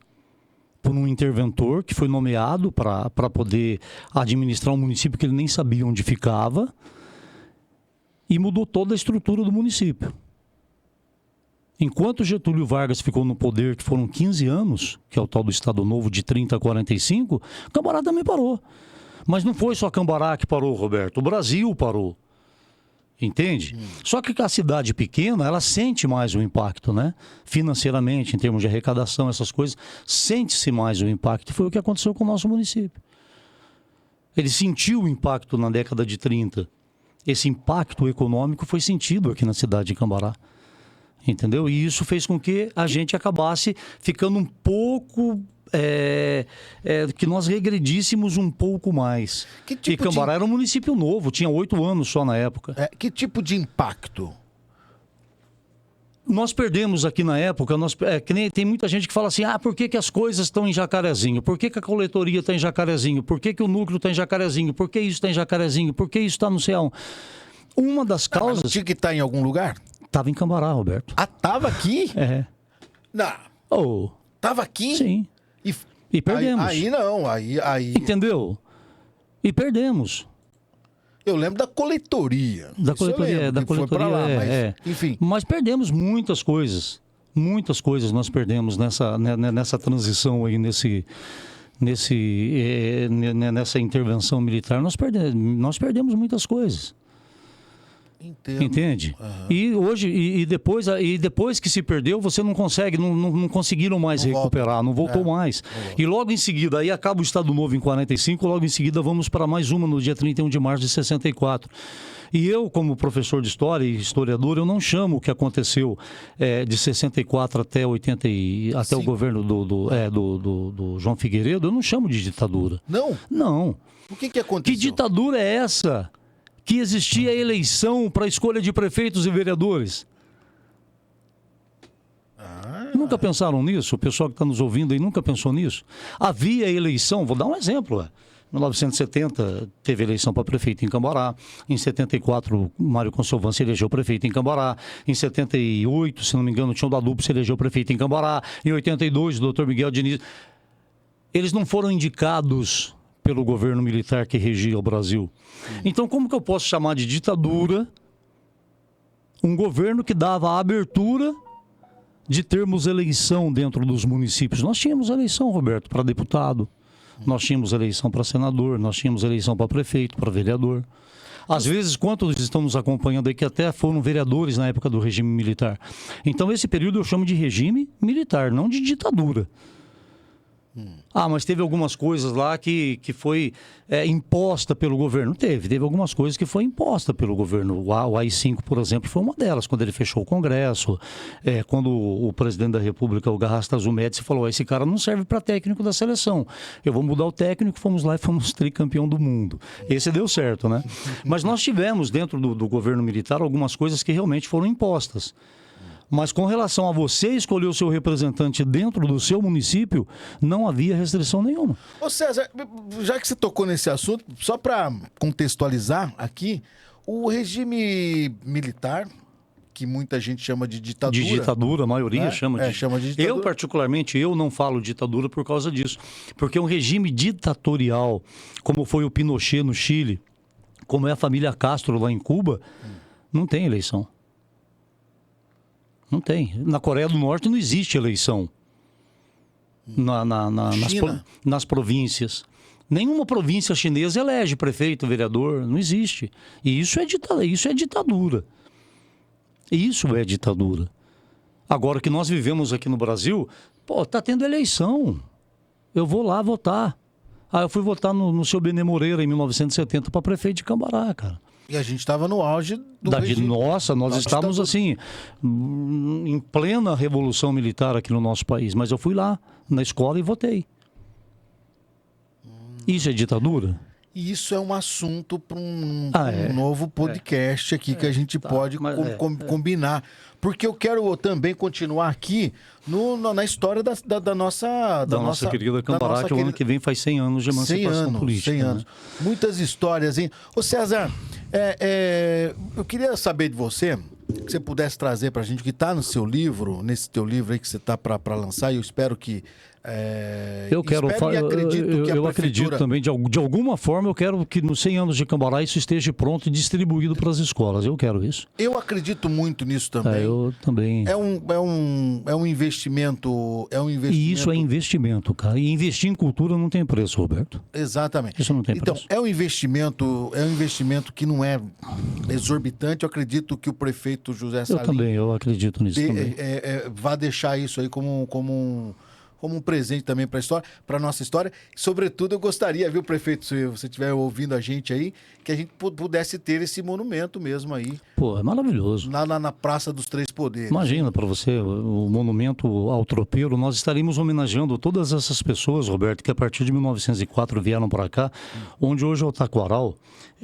por um interventor que foi nomeado para poder administrar um município que ele nem sabia onde ficava, e mudou toda a estrutura do município. Enquanto Getúlio Vargas ficou no poder, que foram 15 anos, que é o tal do Estado Novo de 30 a 45, Cambará também parou. Mas não foi só Cambará que parou, Roberto. O Brasil parou. Entende? Só que a cidade pequena, ela sente mais o impacto, né? Financeiramente, em termos de arrecadação, essas coisas, sente-se mais o impacto. E foi o que aconteceu com o nosso município. Ele sentiu o impacto na década de 30. Esse impacto econômico foi sentido aqui na cidade de Cambará. Entendeu? E isso fez com que a gente acabasse ficando um pouco... que nós regredíssemos um pouco mais. E Cambará era um município novo, tinha 8 anos só na época. Que tipo de impacto? Nós perdemos aqui na época, tem muita gente que fala assim, por que as coisas estão em Jacarezinho? Por que a coletoria está em Jacarezinho? Por que o núcleo está em Jacarezinho? Por que isso está em Jacarezinho? Por que isso está no céu? Uma das causas... Não tinha que estar em algum lugar? Estava em Cambará, Roberto. Tava aqui? Não. Tava aqui? Sim. E perdemos. Aí não, aí... Entendeu? E perdemos. Eu lembro da coletoria. Da coletoria, foi pra lá, mas, enfim. Mas perdemos muitas coisas. Muitas coisas nós perdemos nessa transição aí, nessa intervenção militar. Nós perdemos muitas coisas. Entende? Uhum. E hoje, depois que se perdeu, você não consegue, não conseguiram mais recuperar, não voltou mais. E logo em seguida, aí acaba o Estado Novo em 45, logo em seguida vamos para mais uma no dia 31 de março de 64. E eu, como professor de história e historiador, eu não chamo o que aconteceu de 64 até 80 até o governo do João Figueiredo, eu não chamo de ditadura. Não? Não. O que aconteceu? Que ditadura é essa? Que existia eleição para escolha de prefeitos e vereadores. Nunca pensaram nisso? O pessoal que está nos ouvindo aí nunca pensou nisso? Havia eleição, vou dar um exemplo. Em 1970, teve eleição para prefeito em Cambará. Em 74, Mário Consolvan se elegeu prefeito em Cambará. Em 78, se não me engano, o Tião da Lupo se elegeu prefeito em Cambará. Em 82, o doutor Miguel Diniz. Eles não foram indicados pelo governo militar que regia o Brasil. Então, como que eu posso chamar de ditadura um governo que dava a abertura de termos eleição dentro dos municípios? Nós tínhamos eleição, Roberto, para deputado. Nós tínhamos eleição para senador, nós tínhamos eleição para prefeito, para vereador. Às vezes, quantos estão nos acompanhando aí que até foram vereadores na época do regime militar. Então, esse período eu chamo de regime militar, não de ditadura. Mas teve algumas coisas lá que foi imposta pelo governo. Teve algumas coisas que foi imposta pelo governo. O AI-5, por exemplo, foi uma delas, quando ele fechou o Congresso, quando o presidente da República, o Garrastazu Médici, falou: esse cara não serve para técnico da seleção. Eu vou mudar o técnico, fomos lá e fomos tricampeão do mundo. Esse deu certo, né? Mas nós tivemos, dentro do governo militar, algumas coisas que realmente foram impostas. Mas com relação a você escolher o seu representante dentro do seu município, não havia restrição nenhuma. Ô César, já que você tocou nesse assunto, só para contextualizar aqui, o regime militar, que muita gente chama de ditadura... De ditadura, a maioria chama de ditadura. Eu, particularmente, não falo ditadura por causa disso. Porque um regime ditatorial, como foi o Pinochet no Chile, como é a família Castro lá em Cuba, não tem eleição. Não tem. Na Coreia do Norte não existe eleição nas províncias. Nenhuma província chinesa elege prefeito, vereador. Não existe. E isso é ditadura. Isso é ditadura. Agora, que nós vivemos aqui no Brasil, tá tendo eleição. Eu vou lá votar. Eu fui votar no seu Benê Moreira em 1970 para prefeito de Cambará, cara. E a gente estava no auge do regime. Nossa, nós estávamos assim, em plena revolução militar aqui no nosso país. Mas eu fui lá, na escola, e votei. Isso é ditadura? E isso é um assunto para um novo podcast aqui que a gente pode combinar. Porque eu quero também continuar aqui na história da nossa querida Cambará, que o ano que vem faz 100 anos de emancipação política. 100 anos. Né? Muitas histórias, hein? Ô César, eu queria saber de você, que você pudesse trazer para a gente o que está no seu livro, nesse teu livro aí que você está para lançar, e eu espero que... Eu acredito também, de alguma forma, eu quero que nos 100 anos de Cambará isso esteja pronto e distribuído para as escolas. Eu quero isso. Eu acredito muito nisso também. Eu também. É um investimento. E isso é investimento, cara. E investir em cultura não tem preço, Roberto. Exatamente. Isso não tem preço. Então, é um investimento que não é exorbitante. Eu acredito que o prefeito José Salim... Eu acredito nisso também. Vai deixar isso aí como um presente também para a nossa história. Sobretudo, eu gostaria, viu, prefeito, se você estiver ouvindo a gente aí, que a gente pudesse ter esse monumento mesmo aí. É maravilhoso. Na Praça dos Três Poderes. Imagina para você, o monumento ao tropeiro, nós estaríamos homenageando todas essas pessoas, Roberto, que a partir de 1904 vieram para cá, onde hoje é o Taquaral.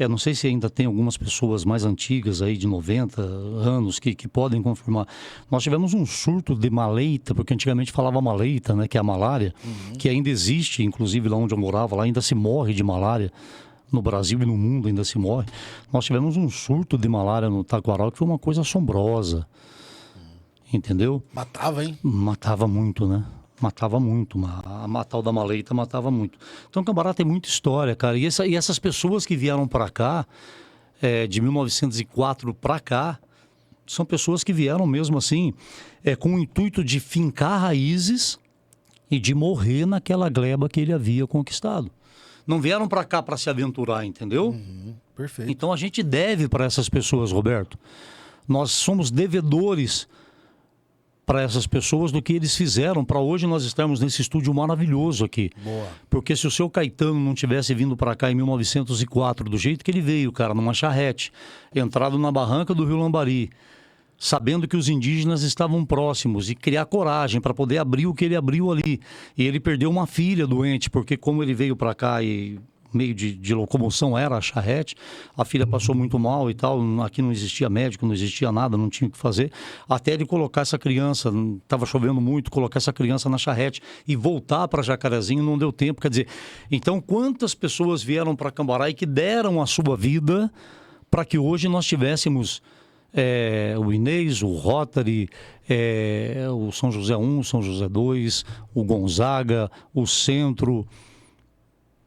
Não sei se ainda tem algumas pessoas mais antigas aí, de 90 anos, que podem confirmar. Nós tivemos um surto de maleita, porque antigamente falava maleita, né, que é a malária, que ainda existe, inclusive lá onde eu morava, lá ainda se morre de malária. No Brasil e no mundo ainda se morre. Nós tivemos um surto de malária no Taquaral, que foi uma coisa assombrosa. Entendeu? Matava, hein? Matava muito, né? Matava muito. A tal da maleita matava muito. Então, Cambará tem muita história, cara. E essas pessoas que vieram para cá, de 1904 para cá, são pessoas que vieram mesmo assim, com o intuito de fincar raízes e de morrer naquela gleba que ele havia conquistado. Não vieram para cá para se aventurar, entendeu? Perfeito. Então a gente deve para essas pessoas, Roberto. Nós somos devedores para essas pessoas do que eles fizeram para hoje nós estarmos nesse estúdio maravilhoso aqui. Boa. Porque se o seu Caetano não tivesse vindo para cá em 1904, do jeito que ele veio, cara, numa charrete, entrado na barranca do Rio Lambari, sabendo que os indígenas estavam próximos, e criar coragem para poder abrir o que ele abriu ali. E ele perdeu uma filha doente, porque como ele veio para cá e meio de locomoção era a charrete. A filha passou muito mal e tal, aqui não existia médico, não existia nada, não tinha o que fazer. Até ele colocar essa criança, estava chovendo muito, colocar essa criança na charrete e voltar para Jacarezinho não deu tempo. Quer dizer, então quantas pessoas vieram para Cambará e que deram a sua vida para que hoje nós tivéssemos o Inês, o Rotary, o São José 1, São José 2, o Gonzaga, o Centro.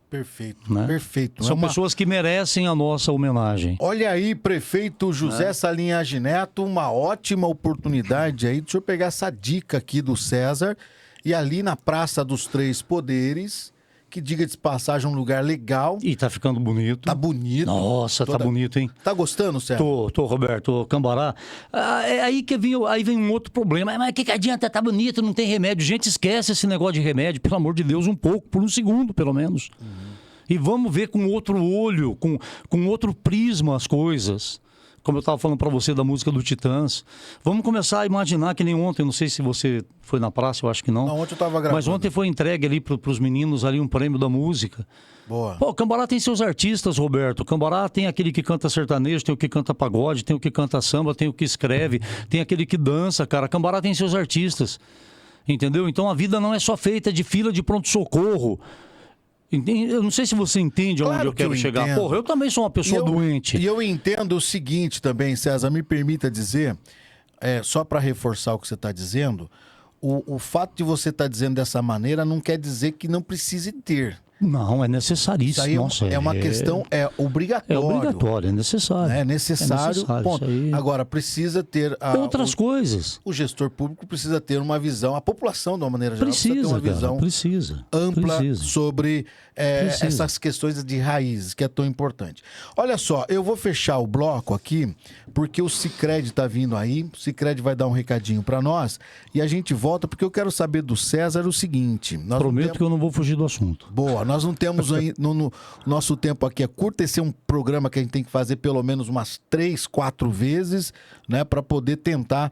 Perfeito, Né? perfeito. São pessoas que merecem a nossa homenagem. Olha aí, prefeito José Salinhage Neto, uma ótima oportunidade aí. Deixa eu pegar essa dica aqui do César. E ali na Praça dos Três Poderes, que diga de passagem, um lugar legal. E tá ficando bonito. Tá bonito. Nossa, tá bonito, hein? Tá gostando, César? Tô, Roberto. Cambará. Aí vem um outro problema. Mas que adianta? Tá bonito, não tem remédio. Gente, esquece esse negócio de remédio, pelo amor de Deus, um pouco, por um segundo, pelo menos. E vamos ver com outro olho, com outro prisma as coisas. Como eu estava falando para você da música do Titãs. Vamos começar a imaginar que nem ontem, não sei se você foi na praça, eu acho que não. Não, ontem eu estava gravando. Mas ontem foi entregue ali para os meninos ali um prêmio da música. Boa. Pô, Cambará tem seus artistas, Roberto. Cambará tem aquele que canta sertanejo, tem o que canta pagode, tem o que canta samba, tem o que escreve, tem aquele que dança, cara. Cambará tem seus artistas, entendeu? Então a vida não é só feita de fila de pronto-socorro. Eu não sei se você entende Claro onde eu quero chegar. entendo. Porra, eu também sou uma pessoa doente. E eu entendo o seguinte também, César, me permita dizer, só para reforçar o que você está dizendo, o fato de você estar dizendo dessa maneira não quer dizer que não precise ter. Não, é necessaríssimo. Isso aí Nossa, é uma questão, obrigatório. É obrigatório, é necessário. É necessário, ponto. Isso aí. Agora, precisa ter... Outras coisas. O gestor público precisa ter uma visão, a população, de uma maneira geral, precisa ter uma visão ampla sobre essas questões de raízes, que é tão importante. Olha só, eu vou fechar o bloco aqui, porque o Sicredi está vindo aí, o Sicredi vai dar um recadinho para nós, e a gente volta, porque eu quero saber do César o seguinte... Prometo que eu não vou fugir do assunto. Boa, nós não temos aí, no nosso tempo aqui é curto, esse é um programa que a gente tem que fazer pelo menos umas 3, 4 vezes, né, para poder tentar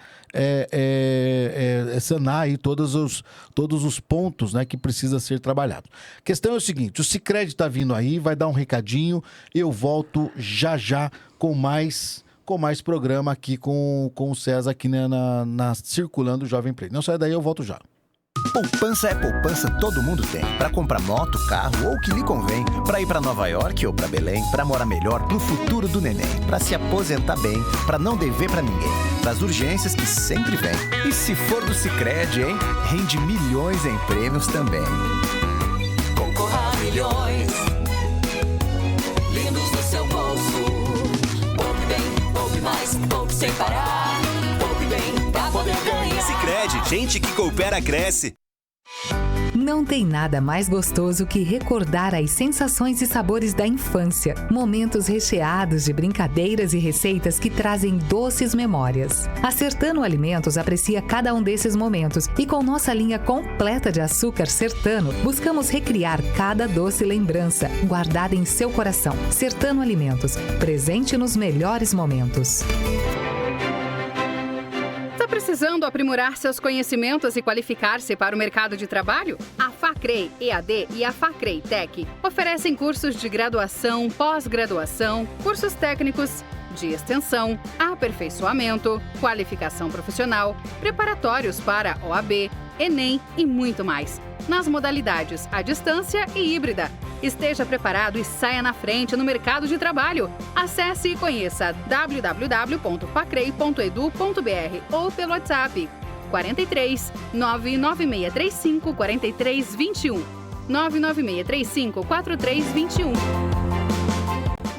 sanar aí todos os pontos, né, que precisa ser trabalhado. A questão é o seguinte, o Sicredi está vindo aí, vai dar um recadinho, eu volto já com mais programa aqui com o César aqui, né, na Circulando Jovem Play. Não sai daí, eu volto já. Poupança é poupança, todo mundo tem. Pra comprar moto, carro ou o que lhe convém. Pra ir pra Nova York ou pra Belém. Pra morar melhor, pro futuro do neném. Pra se aposentar bem, pra não dever pra ninguém. Pras urgências que sempre vem. E se for do Sicredi, hein? Rende milhões em prêmios também. Concorra a milhões, lindos no seu bolso. Poupe bem, poupe mais, poupe sem parar. Poupe bem, pra poder ganhar. Sicredi, gente que coopera, cresce. Não tem nada mais gostoso que recordar as sensações e sabores da infância. Momentos recheados de brincadeiras e receitas que trazem doces memórias. A Sertano Alimentos aprecia cada um desses momentos e com nossa linha completa de açúcar Sertano, buscamos recriar cada doce lembrança guardada em seu coração. Sertano Alimentos, presente nos melhores momentos. Precisando aprimorar seus conhecimentos e qualificar-se para o mercado de trabalho? A Facrei EAD e a Facrei Tech oferecem cursos de graduação, pós-graduação, cursos técnicos, de extensão, aperfeiçoamento, qualificação profissional, preparatórios para OAB, Enem e muito mais. Nas modalidades à distância e híbrida. Esteja preparado e saia na frente no mercado de trabalho. Acesse e conheça www.facrei.edu.br ou pelo WhatsApp 43 99635 4321 99635 4321.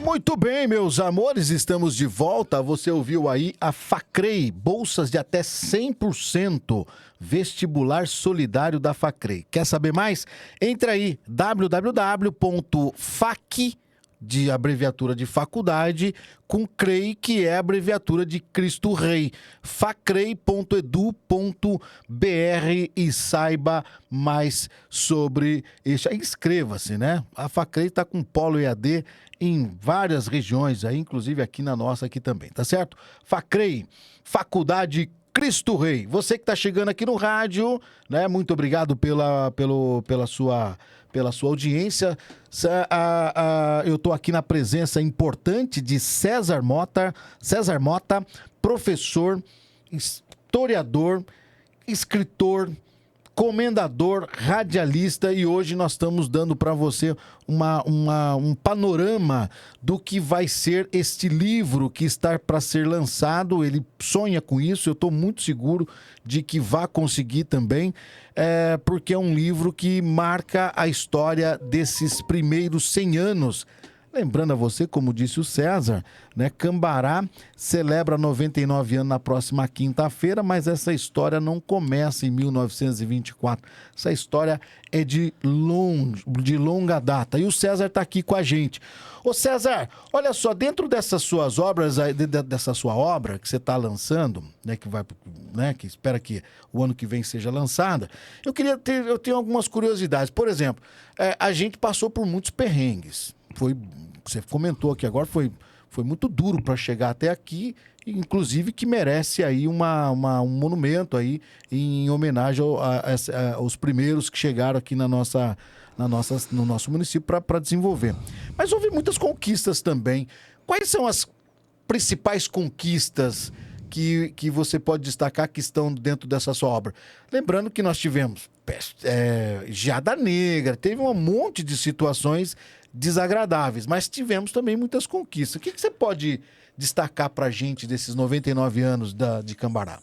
Muito bem, meus amores, estamos de volta. Você ouviu aí a Facrei, bolsas de até 100%, vestibular solidário da Facrei. Quer saber mais? Entre aí, www.fac, de abreviatura de faculdade, com CREI, que é a abreviatura de Cristo Rei. facrei.edu.br e saiba mais sobre isso. Inscreva-se, né? A Facrei está com polo EAD em várias regiões, aí, inclusive aqui na nossa aqui também, tá certo? Facrei, faculdade Cristo Rei. Você que está chegando aqui no rádio, né? Muito obrigado pela sua audiência. Eu estou aqui na presença importante de César Mota, professor, historiador, escritor, comendador, radialista, e hoje nós estamos dando para você um panorama do que vai ser este livro que está para ser lançado. Ele sonha com isso, eu estou muito seguro de que vai conseguir também, porque é um livro que marca a história desses primeiros 100 anos. Lembrando a você, como disse o César, né, Cambará celebra 99 anos na próxima quinta-feira, mas essa história não começa em 1924. Essa história é de longa data. E o César está aqui com a gente. Ô César, olha só, dentro dessas suas obras, dessa sua obra que você está lançando, né, que espera que o ano que vem seja lançada, eu tenho algumas curiosidades. Por exemplo, a gente passou por muitos perrengues. Você comentou aqui agora, foi muito duro para chegar até aqui, inclusive que merece aí um monumento aí em homenagem aos primeiros que chegaram aqui no nosso município para desenvolver. Mas houve muitas conquistas também. Quais são as principais conquistas que você pode destacar que estão dentro dessa sua obra? Lembrando que nós tivemos geada negra, teve um monte de situações desagradáveis, mas tivemos também muitas conquistas. O que você pode destacar para a gente desses 99 anos de Cambará?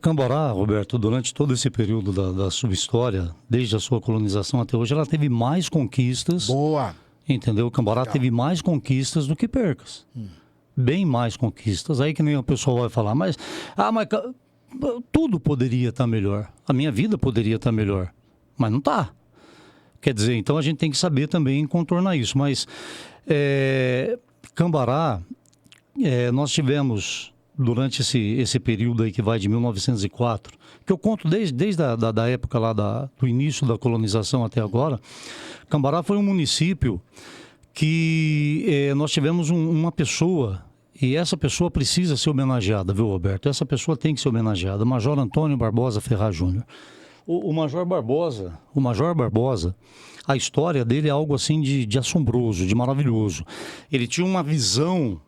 Cambará, Roberto, durante todo esse período da sua história, desde a sua colonização até hoje, ela teve mais conquistas. Boa! Entendeu? Cambará teve mais conquistas do que percas. Bem mais conquistas. Aí que nem o pessoal vai falar, mas tudo poderia estar melhor. A minha vida poderia estar melhor, mas não está. Quer dizer, então a gente tem que saber também contornar isso. Mas Cambará, nós tivemos, durante esse período aí que vai de 1904, que eu conto desde a época lá do início da colonização até agora, Cambará foi um município que nós tivemos uma pessoa, e essa pessoa precisa ser homenageada, viu, Roberto? Essa pessoa tem que ser homenageada, Major Antônio Barbosa Ferraz Júnior. O Major Barbosa, a história dele é algo assim de assombroso, de maravilhoso. Ele tinha uma visão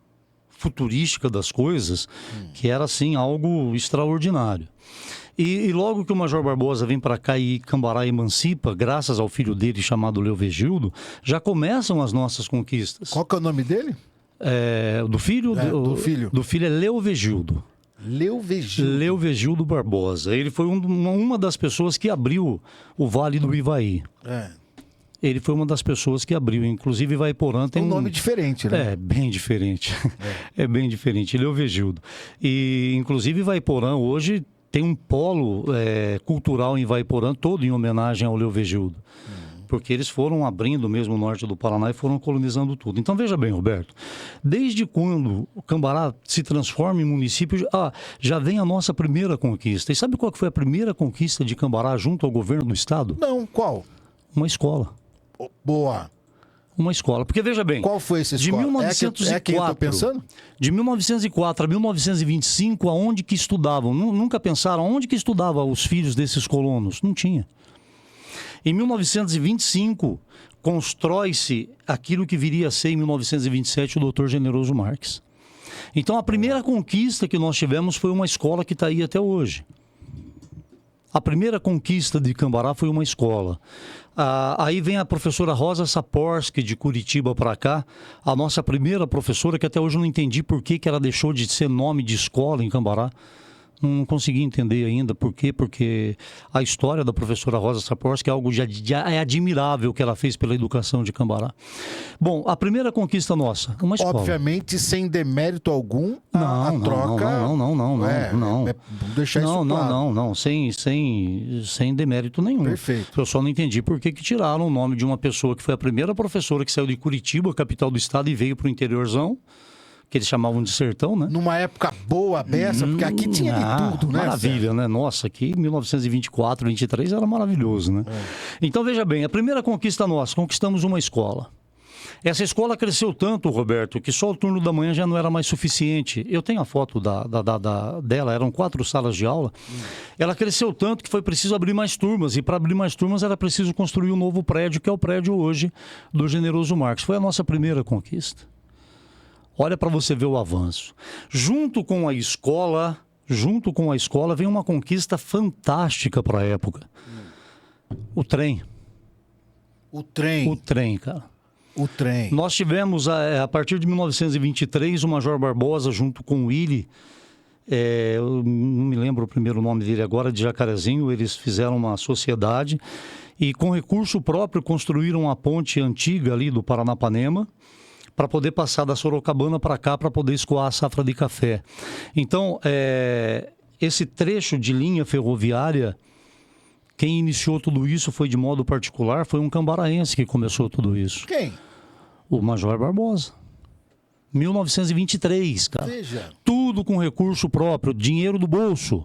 futurística das coisas que era assim algo extraordinário. E logo que o Major Barbosa vem para cá e Cambará emancipa, graças ao filho dele chamado Leovigildo, já começam as nossas conquistas. Qual que é o nome dele? Do filho? Do filho. Do filho é Leovigildo. Leovigildo Barbosa. Ele foi uma das pessoas que abriu o Vale do Ivaí. Ele foi uma das pessoas que abriu. Inclusive, Ivaiporã tem um nome diferente, né? É, bem diferente. É bem diferente. Leovigildo. E, inclusive, Ivaiporã hoje tem um polo cultural em Ivaiporã todo em homenagem ao Leovigildo. Porque eles foram abrindo mesmo o norte do Paraná e foram colonizando tudo. Então, veja bem, Roberto, desde quando o Cambará se transforma em município, já vem a nossa primeira conquista. E sabe qual que foi a primeira conquista de Cambará junto ao governo do estado? Não, qual? Uma escola. Boa. Uma escola. Porque, veja bem... Qual foi essa escola? De 1904, é quem eu tô pensando? De 1904 a 1925, aonde que estudavam? Nunca pensaram aonde que estudavam os filhos desses colonos? Não tinha. Em 1925, constrói-se aquilo que viria a ser, em 1927, o Dr. Generoso Marques. Então, a primeira conquista que nós tivemos foi uma escola que está aí até hoje. A primeira conquista de Cambará foi uma escola. Aí vem a professora Rosa Saporsky, de Curitiba para cá, a nossa primeira professora, que até hoje eu não entendi por que ela deixou de ser nome de escola em Cambará. Não consegui entender ainda por quê, porque a história da professora Rosa Saporsky é algo é admirável que ela fez pela educação de Cambará. Bom, a primeira conquista nossa, uma escola. Obviamente, sem demérito algum, a troca... Não. Deixar isso claro. Não, sem demérito nenhum. Perfeito. Eu só não entendi por que tiraram o nome de uma pessoa que foi a primeira professora que saiu de Curitiba, capital do estado, e veio para o interiorzão, que eles chamavam de sertão, né? Numa época boa dessa, porque aqui tinha de tudo, né? Maravilha, né? Nossa, aqui em 1924, 23 era maravilhoso, né? Então, veja bem, a primeira conquista nossa, conquistamos uma escola. Essa escola cresceu tanto, Roberto, que só o turno da manhã já não era mais suficiente. Eu tenho a foto dela, eram 4 salas de aula. Ela cresceu tanto que foi preciso abrir mais turmas. E para abrir mais turmas era preciso construir um novo prédio, que é o prédio hoje do Generoso Marques. Foi a nossa primeira conquista. Olha para você ver o avanço. Junto com a escola vem uma conquista fantástica para a época. O trem. O trem. O trem, cara. O trem. Nós tivemos, a partir de 1923, o Major Barbosa, junto com o Willy, eu não me lembro o primeiro nome dele agora, de Jacarezinho, eles fizeram uma sociedade e, com recurso próprio, construíram a ponte antiga ali do Paranapanema, para poder passar da Sorocabana para cá, para poder escoar a safra de café. Então, esse trecho de linha ferroviária, quem iniciou tudo isso foi de modo particular, foi um cambaraense que começou tudo isso. Quem? O Major Barbosa. 1923, cara. Veja. Tudo com recurso próprio, dinheiro do bolso.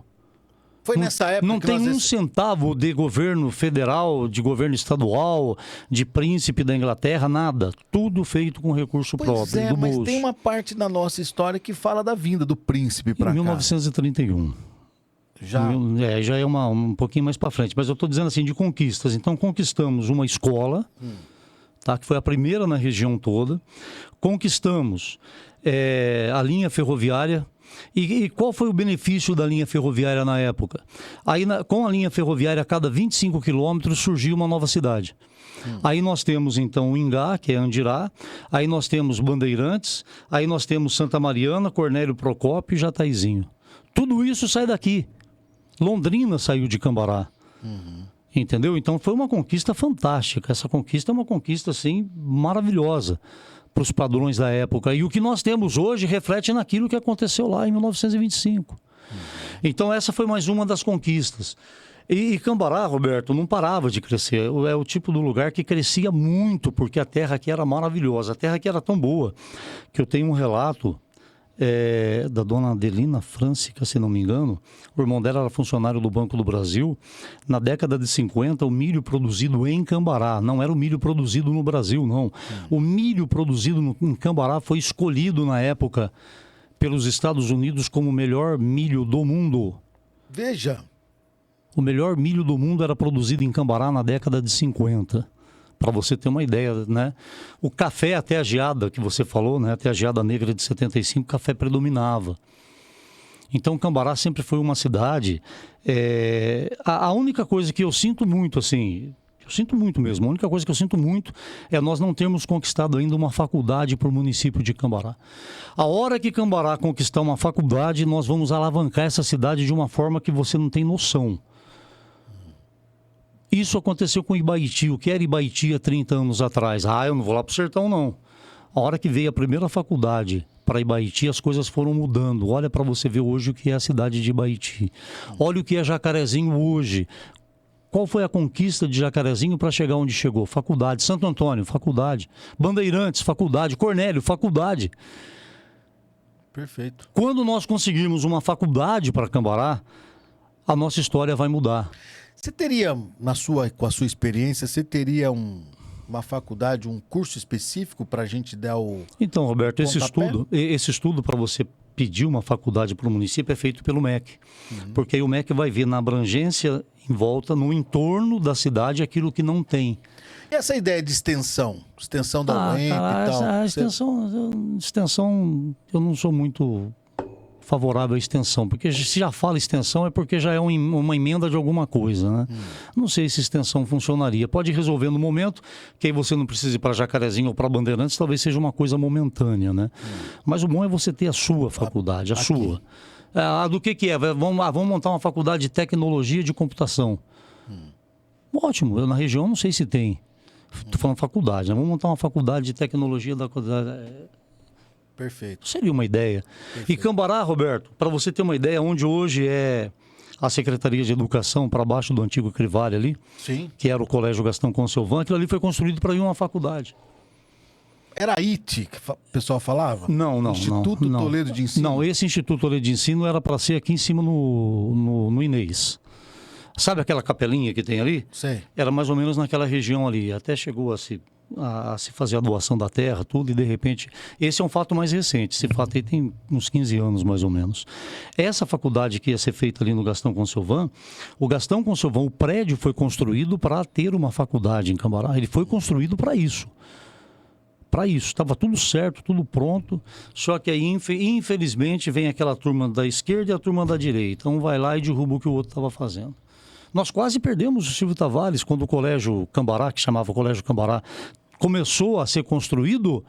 Foi nessa época não que tem nós... um centavo de governo federal, de governo estadual, de príncipe da Inglaterra, nada. Tudo feito com recurso próprio, do mas bolso. tem uma parte da nossa história que fala da vinda do príncipe para cá. Em 1931. Já é um pouquinho mais para frente. Mas eu estou dizendo assim, de conquistas. Então, conquistamos uma escola, tá, que foi a primeira na região toda. Conquistamos a linha ferroviária. E qual foi o benefício da linha ferroviária na época? Aí, com a linha ferroviária, a cada 25 quilômetros surgiu uma nova cidade. Aí nós temos, então, o Ingá, que é Andirá. Aí nós temos Bandeirantes. Aí nós temos Santa Mariana, Cornélio Procópio e Jataizinho. Tudo isso sai daqui. Londrina saiu de Cambará. Entendeu? Então foi uma conquista fantástica. Essa conquista é uma conquista, assim, maravilhosa para os padrões da época. E o que nós temos hoje reflete naquilo que aconteceu lá em 1925. Então essa foi mais uma das conquistas. E Cambará, Roberto, não parava de crescer. É o tipo do lugar que crescia muito, porque a terra aqui era maravilhosa. A terra aqui era tão boa que eu tenho um relato da dona Adelina Frâncica, se não me engano. O irmão dela era funcionário do Banco do Brasil. Na década de 50, o milho produzido em Cambará, não era o milho produzido no Brasil, não. O milho produzido em Cambará foi escolhido na época pelos Estados Unidos como o melhor milho do mundo. Veja. O melhor milho do mundo era produzido em Cambará na década de 50. Para você ter uma ideia, né? O café, até a geada que você falou, né? Até a geada negra de 75, o café predominava. Então, Cambará sempre foi uma cidade... A única coisa que eu sinto muito, assim... Eu sinto muito mesmo. A única coisa que eu sinto muito é nós não termos conquistado ainda uma faculdade por município de Cambará. A hora que Cambará conquistar uma faculdade, nós vamos alavancar essa cidade de uma forma que você não tem noção. Isso aconteceu com Ibaiti. O que era Ibaiti há 30 anos atrás? Eu não vou lá para o sertão, não. A hora que veio a primeira faculdade para Ibaiti, as coisas foram mudando. Olha para você ver hoje o que é a cidade de Ibaiti. Olha o que é Jacarezinho hoje. Qual foi a conquista de Jacarezinho para chegar onde chegou? Faculdade. Santo Antônio, faculdade. Bandeirantes, faculdade. Cornélio, faculdade. Perfeito. Quando nós conseguirmos uma faculdade para Cambará, a nossa história vai mudar. Você teria, com a sua experiência, você teria uma faculdade, um curso específico para a gente dar o... Então, Roberto, pontapé? esse estudo para você pedir uma faculdade para o município é feito pelo MEC. Porque aí o MEC vai ver na abrangência em volta, no entorno da cidade, aquilo que não tem. E essa ideia de extensão da UEMP e tal? A extensão, eu não sou muito favorável à extensão, porque se já fala extensão é porque já é uma emenda de alguma coisa, né? Não sei se extensão funcionaria. Pode resolver no momento, que aí você não precisa ir para Jacarezinho ou para Bandeirantes, talvez seja uma coisa momentânea, né? Mas o bom é você ter a sua faculdade, a sua. Do que é? Vamos montar uma faculdade de tecnologia de computação. Ótimo, eu na região não sei se tem. Estou falando faculdade, né? Vamos montar uma faculdade de tecnologia da... Perfeito. Seria uma ideia. Perfeito. E Cambará, Roberto, para você ter uma ideia, onde hoje é a Secretaria de Educação, para baixo do antigo Crivale ali, sim, que era o Colégio Gastão Conselvan, aquilo ali foi construído para ir uma faculdade. Era IT que o pessoal falava? Não. Instituto Toledo de Ensino? Não, esse Instituto Toledo de Ensino era para ser aqui em cima no Inês. Sabe aquela capelinha que tem ali? Sei. Era mais ou menos naquela região ali. Até chegou a se a se fazer a doação da terra, tudo, e de repente, esse é um fato mais recente, esse fato aí tem uns 15 anos mais ou menos. Essa faculdade que ia ser feita ali no Gastão Conselvan, o prédio foi construído para ter uma faculdade em Cambará, ele foi construído para isso. Estava tudo certo, tudo pronto, só que aí, infelizmente, vem aquela turma da esquerda e a turma da direita, um vai lá e derruba o que o outro estava fazendo. Nós quase perdemos o Silvio Tavares quando o Colégio Cambará, que chamava Colégio Cambará, começou a ser construído.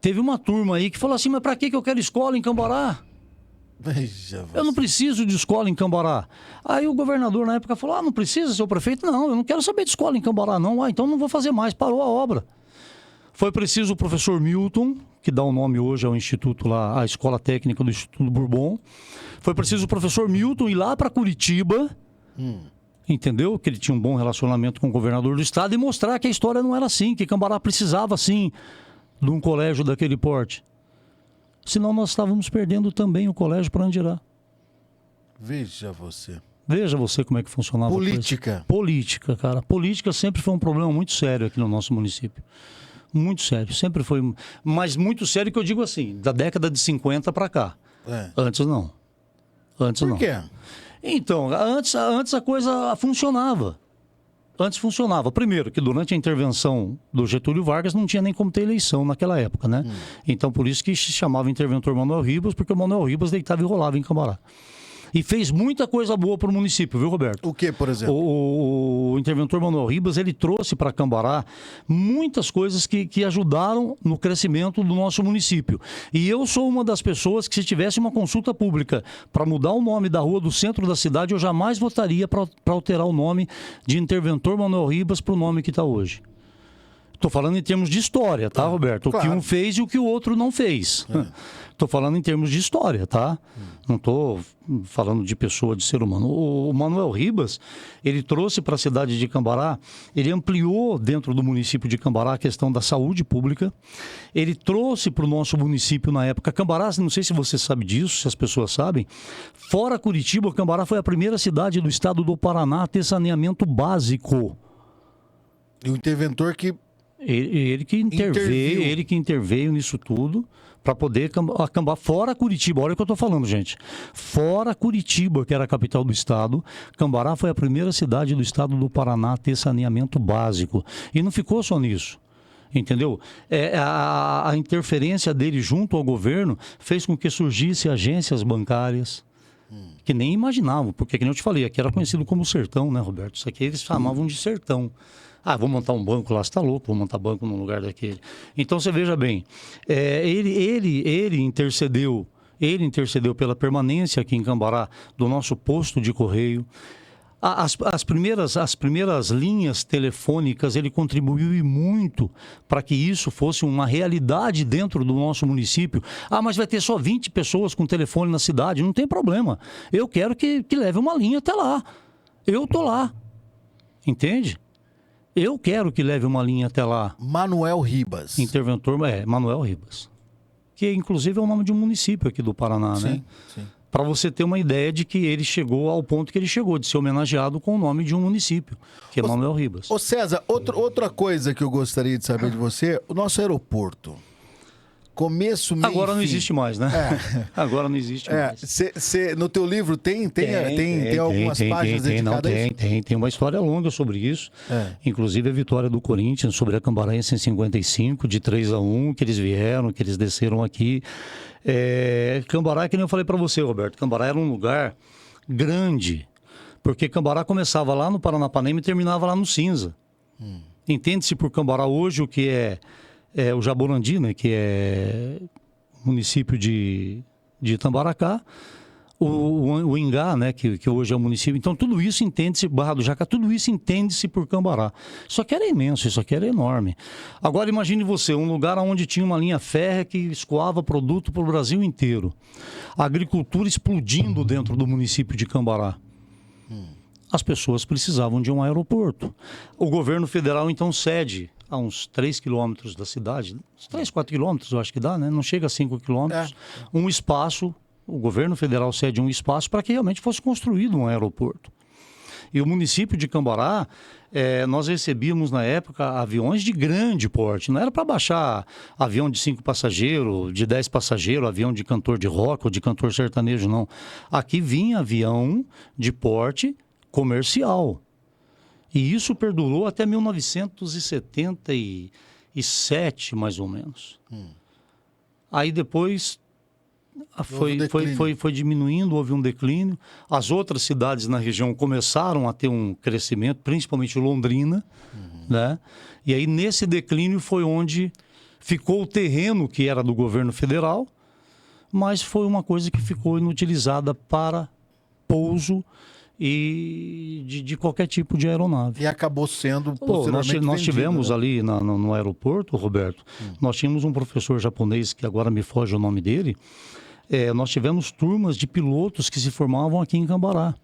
Teve uma turma aí que falou assim, mas para que eu quero escola em Cambará? Eu não preciso de escola em Cambará. Aí o governador na época falou, não precisa, seu prefeito? Não, eu não quero saber de escola em Cambará não. Então não vou fazer mais, parou a obra. Foi preciso o professor Milton, que dá o nome hoje ao instituto lá, a Escola Técnica do Instituto Bourbon. Foi preciso o professor Milton ir lá para Curitiba, entendeu? Que ele tinha um bom relacionamento com o governador do estado e mostrar que a história não era assim, que Cambará precisava, sim, de um colégio daquele porte. Senão nós estávamos perdendo também o colégio para Andirá. Veja você. Veja você como é que funcionava. Política. Política, cara. Política sempre foi um problema muito sério aqui no nosso município. Muito sério. Sempre foi. Mas muito sério que eu digo assim, da década de 50 para cá. Antes não. Por quê? Então, antes a coisa funcionava. Antes funcionava. Primeiro, que durante a intervenção do Getúlio Vargas não tinha nem como ter eleição naquela época, né? Então, por isso que se chamava interventor Manuel Ribas, porque o Manuel Ribas deitava e rolava em Cambará. E fez muita coisa boa para o município, viu, Roberto? O que, por exemplo? O interventor Manuel Ribas, ele trouxe para Cambará muitas coisas que ajudaram no crescimento do nosso município. E eu sou uma das pessoas que, se tivesse uma consulta pública para mudar o nome da rua do centro da cidade, eu jamais votaria para alterar o nome de interventor Manuel Ribas para o nome que está hoje. Estou falando em termos de história, tá, Roberto? Claro. O que um fez e o que o outro não fez. Estou falando em termos de história, tá? Não estou falando de pessoa, de ser humano. O Manuel Ribas, ele trouxe para a cidade de Cambará, ele ampliou dentro do município de Cambará a questão da saúde pública. Ele trouxe para o nosso município na época, Cambará, não sei se você sabe disso, se as pessoas sabem, fora Curitiba, Cambará foi a primeira cidade do estado do Paraná a ter saneamento básico. E o interventor que... Ele que interveio nisso tudo para poder acabar fora Curitiba. Olha o que eu estou falando, gente. Fora Curitiba, que era a capital do estado, Cambará foi a primeira cidade do estado do Paraná a ter saneamento básico. E não ficou só nisso. Entendeu? A interferência dele junto ao governo fez com que surgissem agências bancárias que nem imaginavam, porque, como eu te falei, aqui era conhecido como Sertão, né, Roberto? Isso aqui eles chamavam de Sertão. Vou montar um banco lá, você está louco, vou montar banco num lugar daquele. Então, você veja bem, ele intercedeu pela permanência aqui em Cambará do nosso posto de correio. As primeiras linhas telefônicas, ele contribuiu e muito para que isso fosse uma realidade dentro do nosso município. Mas vai ter só 20 pessoas com telefone na cidade, não tem problema. Eu quero que leve uma linha até lá. Eu tô lá. Entende? Eu quero que leve uma linha até lá. Manuel Ribas. Interventor, Manuel Ribas. Que inclusive é o nome de um município aqui do Paraná, né? Sim. Para você ter uma ideia de que ele chegou ao ponto que ele chegou, de ser homenageado com o nome de um município, que é Manuel Ribas. Ô César, outra coisa que eu gostaria de saber de você, o nosso aeroporto. Começo, meio Agora não fim. existe mais, né? Agora não existe mais. No teu livro tem algumas páginas dedicadas a isso? Tem uma história longa sobre isso. Inclusive a vitória do Corinthians sobre a Cambaraense em 55, de 3-1, que eles vieram, que eles desceram aqui. Cambará, que nem eu falei para você, Roberto, Cambará era um lugar grande, porque Cambará começava lá no Paranapanema e terminava lá no Cinza. Entende-se por Cambará hoje o que é o Jaborandi, né, que é município de Itambaracá, o Ingá, né, que hoje é o município. Então, tudo isso entende-se, Barra do Jacá, tudo isso entende-se por Cambará. Isso aqui era imenso, isso aqui era enorme. Agora, imagine você, um lugar onde tinha uma linha férrea que escoava produto para o Brasil inteiro. A agricultura explodindo dentro do município de Cambará. As pessoas precisavam de um aeroporto. O governo federal, então, cede a uns 3 quilômetros da cidade, uns 3, 4 quilômetros, eu acho que dá, né? Não chega a 5 quilômetros. Um espaço, o governo federal cede um espaço para que realmente fosse construído um aeroporto. E o município de Cambará, nós recebíamos na época aviões de grande porte. Não era para baixar avião de 5 passageiros, de 10 passageiros, avião de cantor de rock ou de cantor sertanejo, não. Aqui vinha avião de porte comercial. E isso perdurou até 1977, mais ou menos. Aí depois foi diminuindo, houve um declínio. As outras cidades na região começaram a ter um crescimento, principalmente Londrina, né? E aí nesse declínio foi onde ficou o terreno que era do governo federal, mas foi uma coisa que ficou inutilizada para pouso e de qualquer tipo de aeronave. E acabou sendo posteriormente nós tivemos, né? ali no aeroporto, Roberto, nós tínhamos um professor japonês, que agora me foge o nome dele, nós tivemos turmas de pilotos que se formavam aqui em Cambará.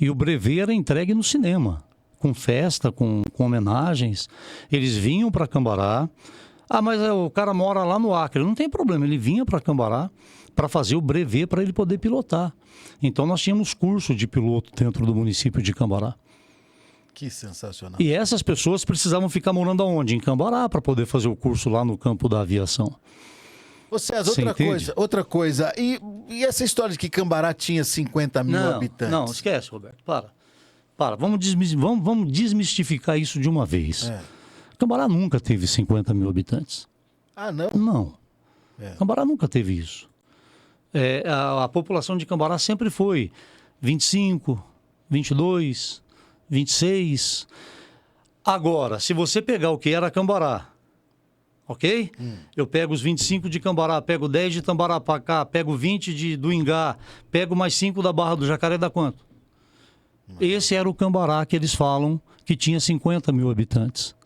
E o brevet era entregue no cinema, com festa, com homenagens. Eles vinham para Cambará. Mas o cara mora lá no Acre. Não tem problema, ele vinha para Cambará para fazer o brevet para ele poder pilotar. Então nós tínhamos curso de piloto dentro do município de Cambará. Que sensacional. E essas pessoas precisavam ficar morando aonde? Em Cambará, para poder fazer o curso lá no campo da aviação. Ô César, outra coisa. E essa história de que Cambará tinha 50 mil habitantes? Não, esquece, Roberto. Para. Vamos desmistificar isso de uma vez. Cambará nunca teve 50 mil habitantes. Ah, não? Não. Cambará nunca teve isso. A população de Cambará sempre foi 25, 22, 26. Agora, se você pegar o que era Cambará, ok? Eu pego os 25 de Cambará, pego 10 de Tambarapacá, pego 20 do Ingá, pego mais 5 da Barra do Jacaré, dá quanto? Esse era o Cambará que eles falam que tinha 50 mil habitantes.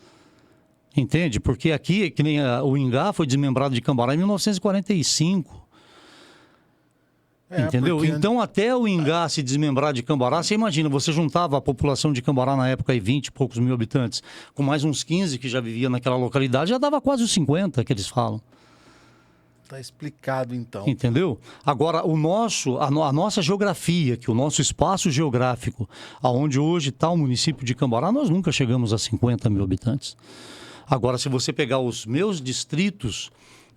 Entende? Porque aqui, que nem o Ingá foi desmembrado de Cambará em 1945. Entendeu? Porque... Então, até o Ingá se desmembrar de Cambará, você imagina, você juntava a população de Cambará na época aí 20 e poucos mil habitantes, com mais uns 15 que já viviam naquela localidade, já dava quase os 50 que eles falam. Tá explicado, então. Entendeu? Agora, a nossa geografia, que o nosso espaço geográfico, aonde hoje está o município de Cambará, nós nunca chegamos a 50 mil habitantes. Agora, se você pegar os meus distritos,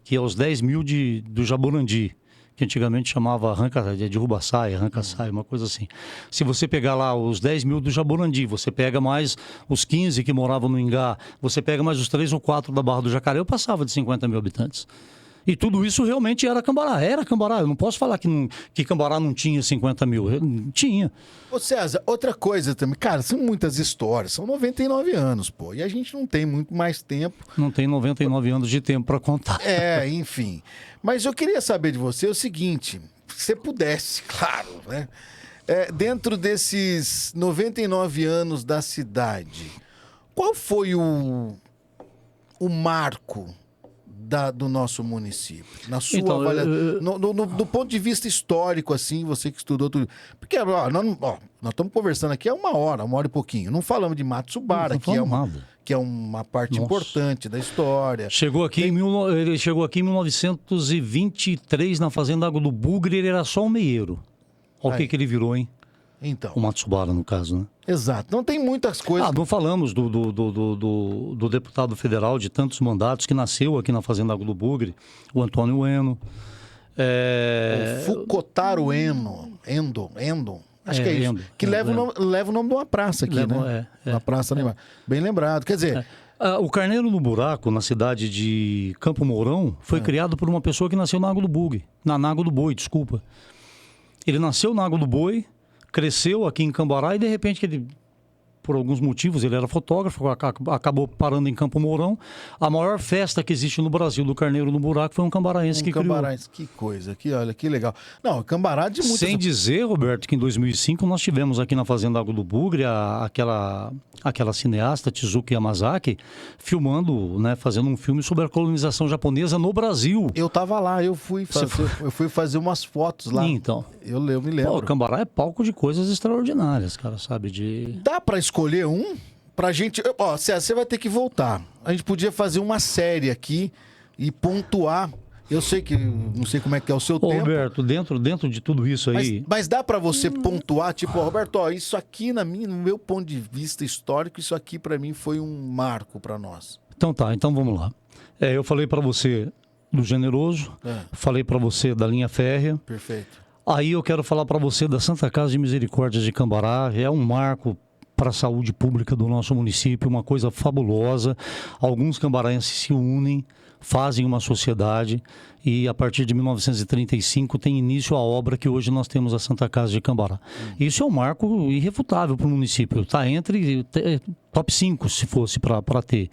que é os 10 mil do Jaborandi, que antigamente chamava de Rubaçaia, Arranca-Saia, uma coisa assim. Se você pegar lá os 10 mil do Jaborandi, você pega mais os 15 que moravam no Ingá, você pega mais os 3 ou 4 da Barra do Jacaré, eu passava de 50 mil habitantes. E tudo isso realmente era Cambará. Era Cambará. Eu não posso falar que Cambará não tinha 50 mil. Tinha. Ô César, outra coisa também. Cara, são muitas histórias. São 99 anos, pô. E a gente não tem muito mais tempo. Não tem 99 anos de tempo para contar. Enfim. Mas eu queria saber de você o seguinte. Se você pudesse, claro, né? Dentro desses 99 anos da cidade, qual foi o marco do nosso município? Na sua avaliação, do ponto de vista histórico, assim, você que estudou tudo. Porque nós estamos conversando aqui há uma hora e pouquinho. Não falamos de Matsubara, que é uma parte importante da história. Ele chegou aqui em 1923 na Fazenda Água do Bugre, ele era só um meieiro. Olha o que ele virou, hein? Então. O Matsubara, no caso, né? Exato. Não tem muitas coisas. Não falamos do deputado federal de tantos mandatos que nasceu aqui na Fazenda Água do Bugre, o Antônio Ueno. O Fukotaro Endo. Acho que é isso. Que leva o nome de uma praça aqui, né? Uma praça animal. Bem lembrado. Quer dizer... O Carneiro no Buraco, na cidade de Campo Mourão, foi criado por uma pessoa que nasceu na Água do Bugre. Na Água do Boi, desculpa. Ele nasceu na Água do Boi, cresceu aqui em Cambará e de repente ele, por alguns motivos, ele era fotógrafo, acabou parando em Campo Mourão. A maior festa que existe no Brasil do Carneiro no Buraco foi um cambaraense que criou. Que coisa, olha, que legal. Não, Cambará de muitas... Sem dizer, Roberto, que em 2005 nós tivemos aqui na Fazenda Água do Bugre aquela cineasta, Tezuka Yamazaki, filmando, né, fazendo um filme sobre a colonização japonesa no Brasil. Eu tava lá, eu fui fazer umas fotos lá. Então. Eu me lembro. Pô, Cambará é palco de coisas extraordinárias, cara, sabe? Dá pra escolher um? Pra gente... César, você vai ter que voltar. A gente podia fazer uma série aqui e pontuar Eu sei que, não sei como é que é o seu tempo. Roberto, dentro de tudo isso aí... Mas dá pra você pontuar, tipo, Roberto, ó, isso aqui no meu ponto de vista histórico, isso aqui pra mim foi um marco pra nós. Então tá, então vamos lá. Eu falei pra você do Generoso, falei pra você da linha férrea. Perfeito. Aí eu quero falar pra você da Santa Casa de Misericórdia de Cambará, é um marco para a saúde pública do nosso município, uma coisa fabulosa. Alguns cambaraenses se unem, fazem uma sociedade e a partir de 1935 tem início a obra que hoje nós temos a Santa Casa de Cambará. Isso é um marco irrefutável para o município, está entre top 5 se fosse para ter.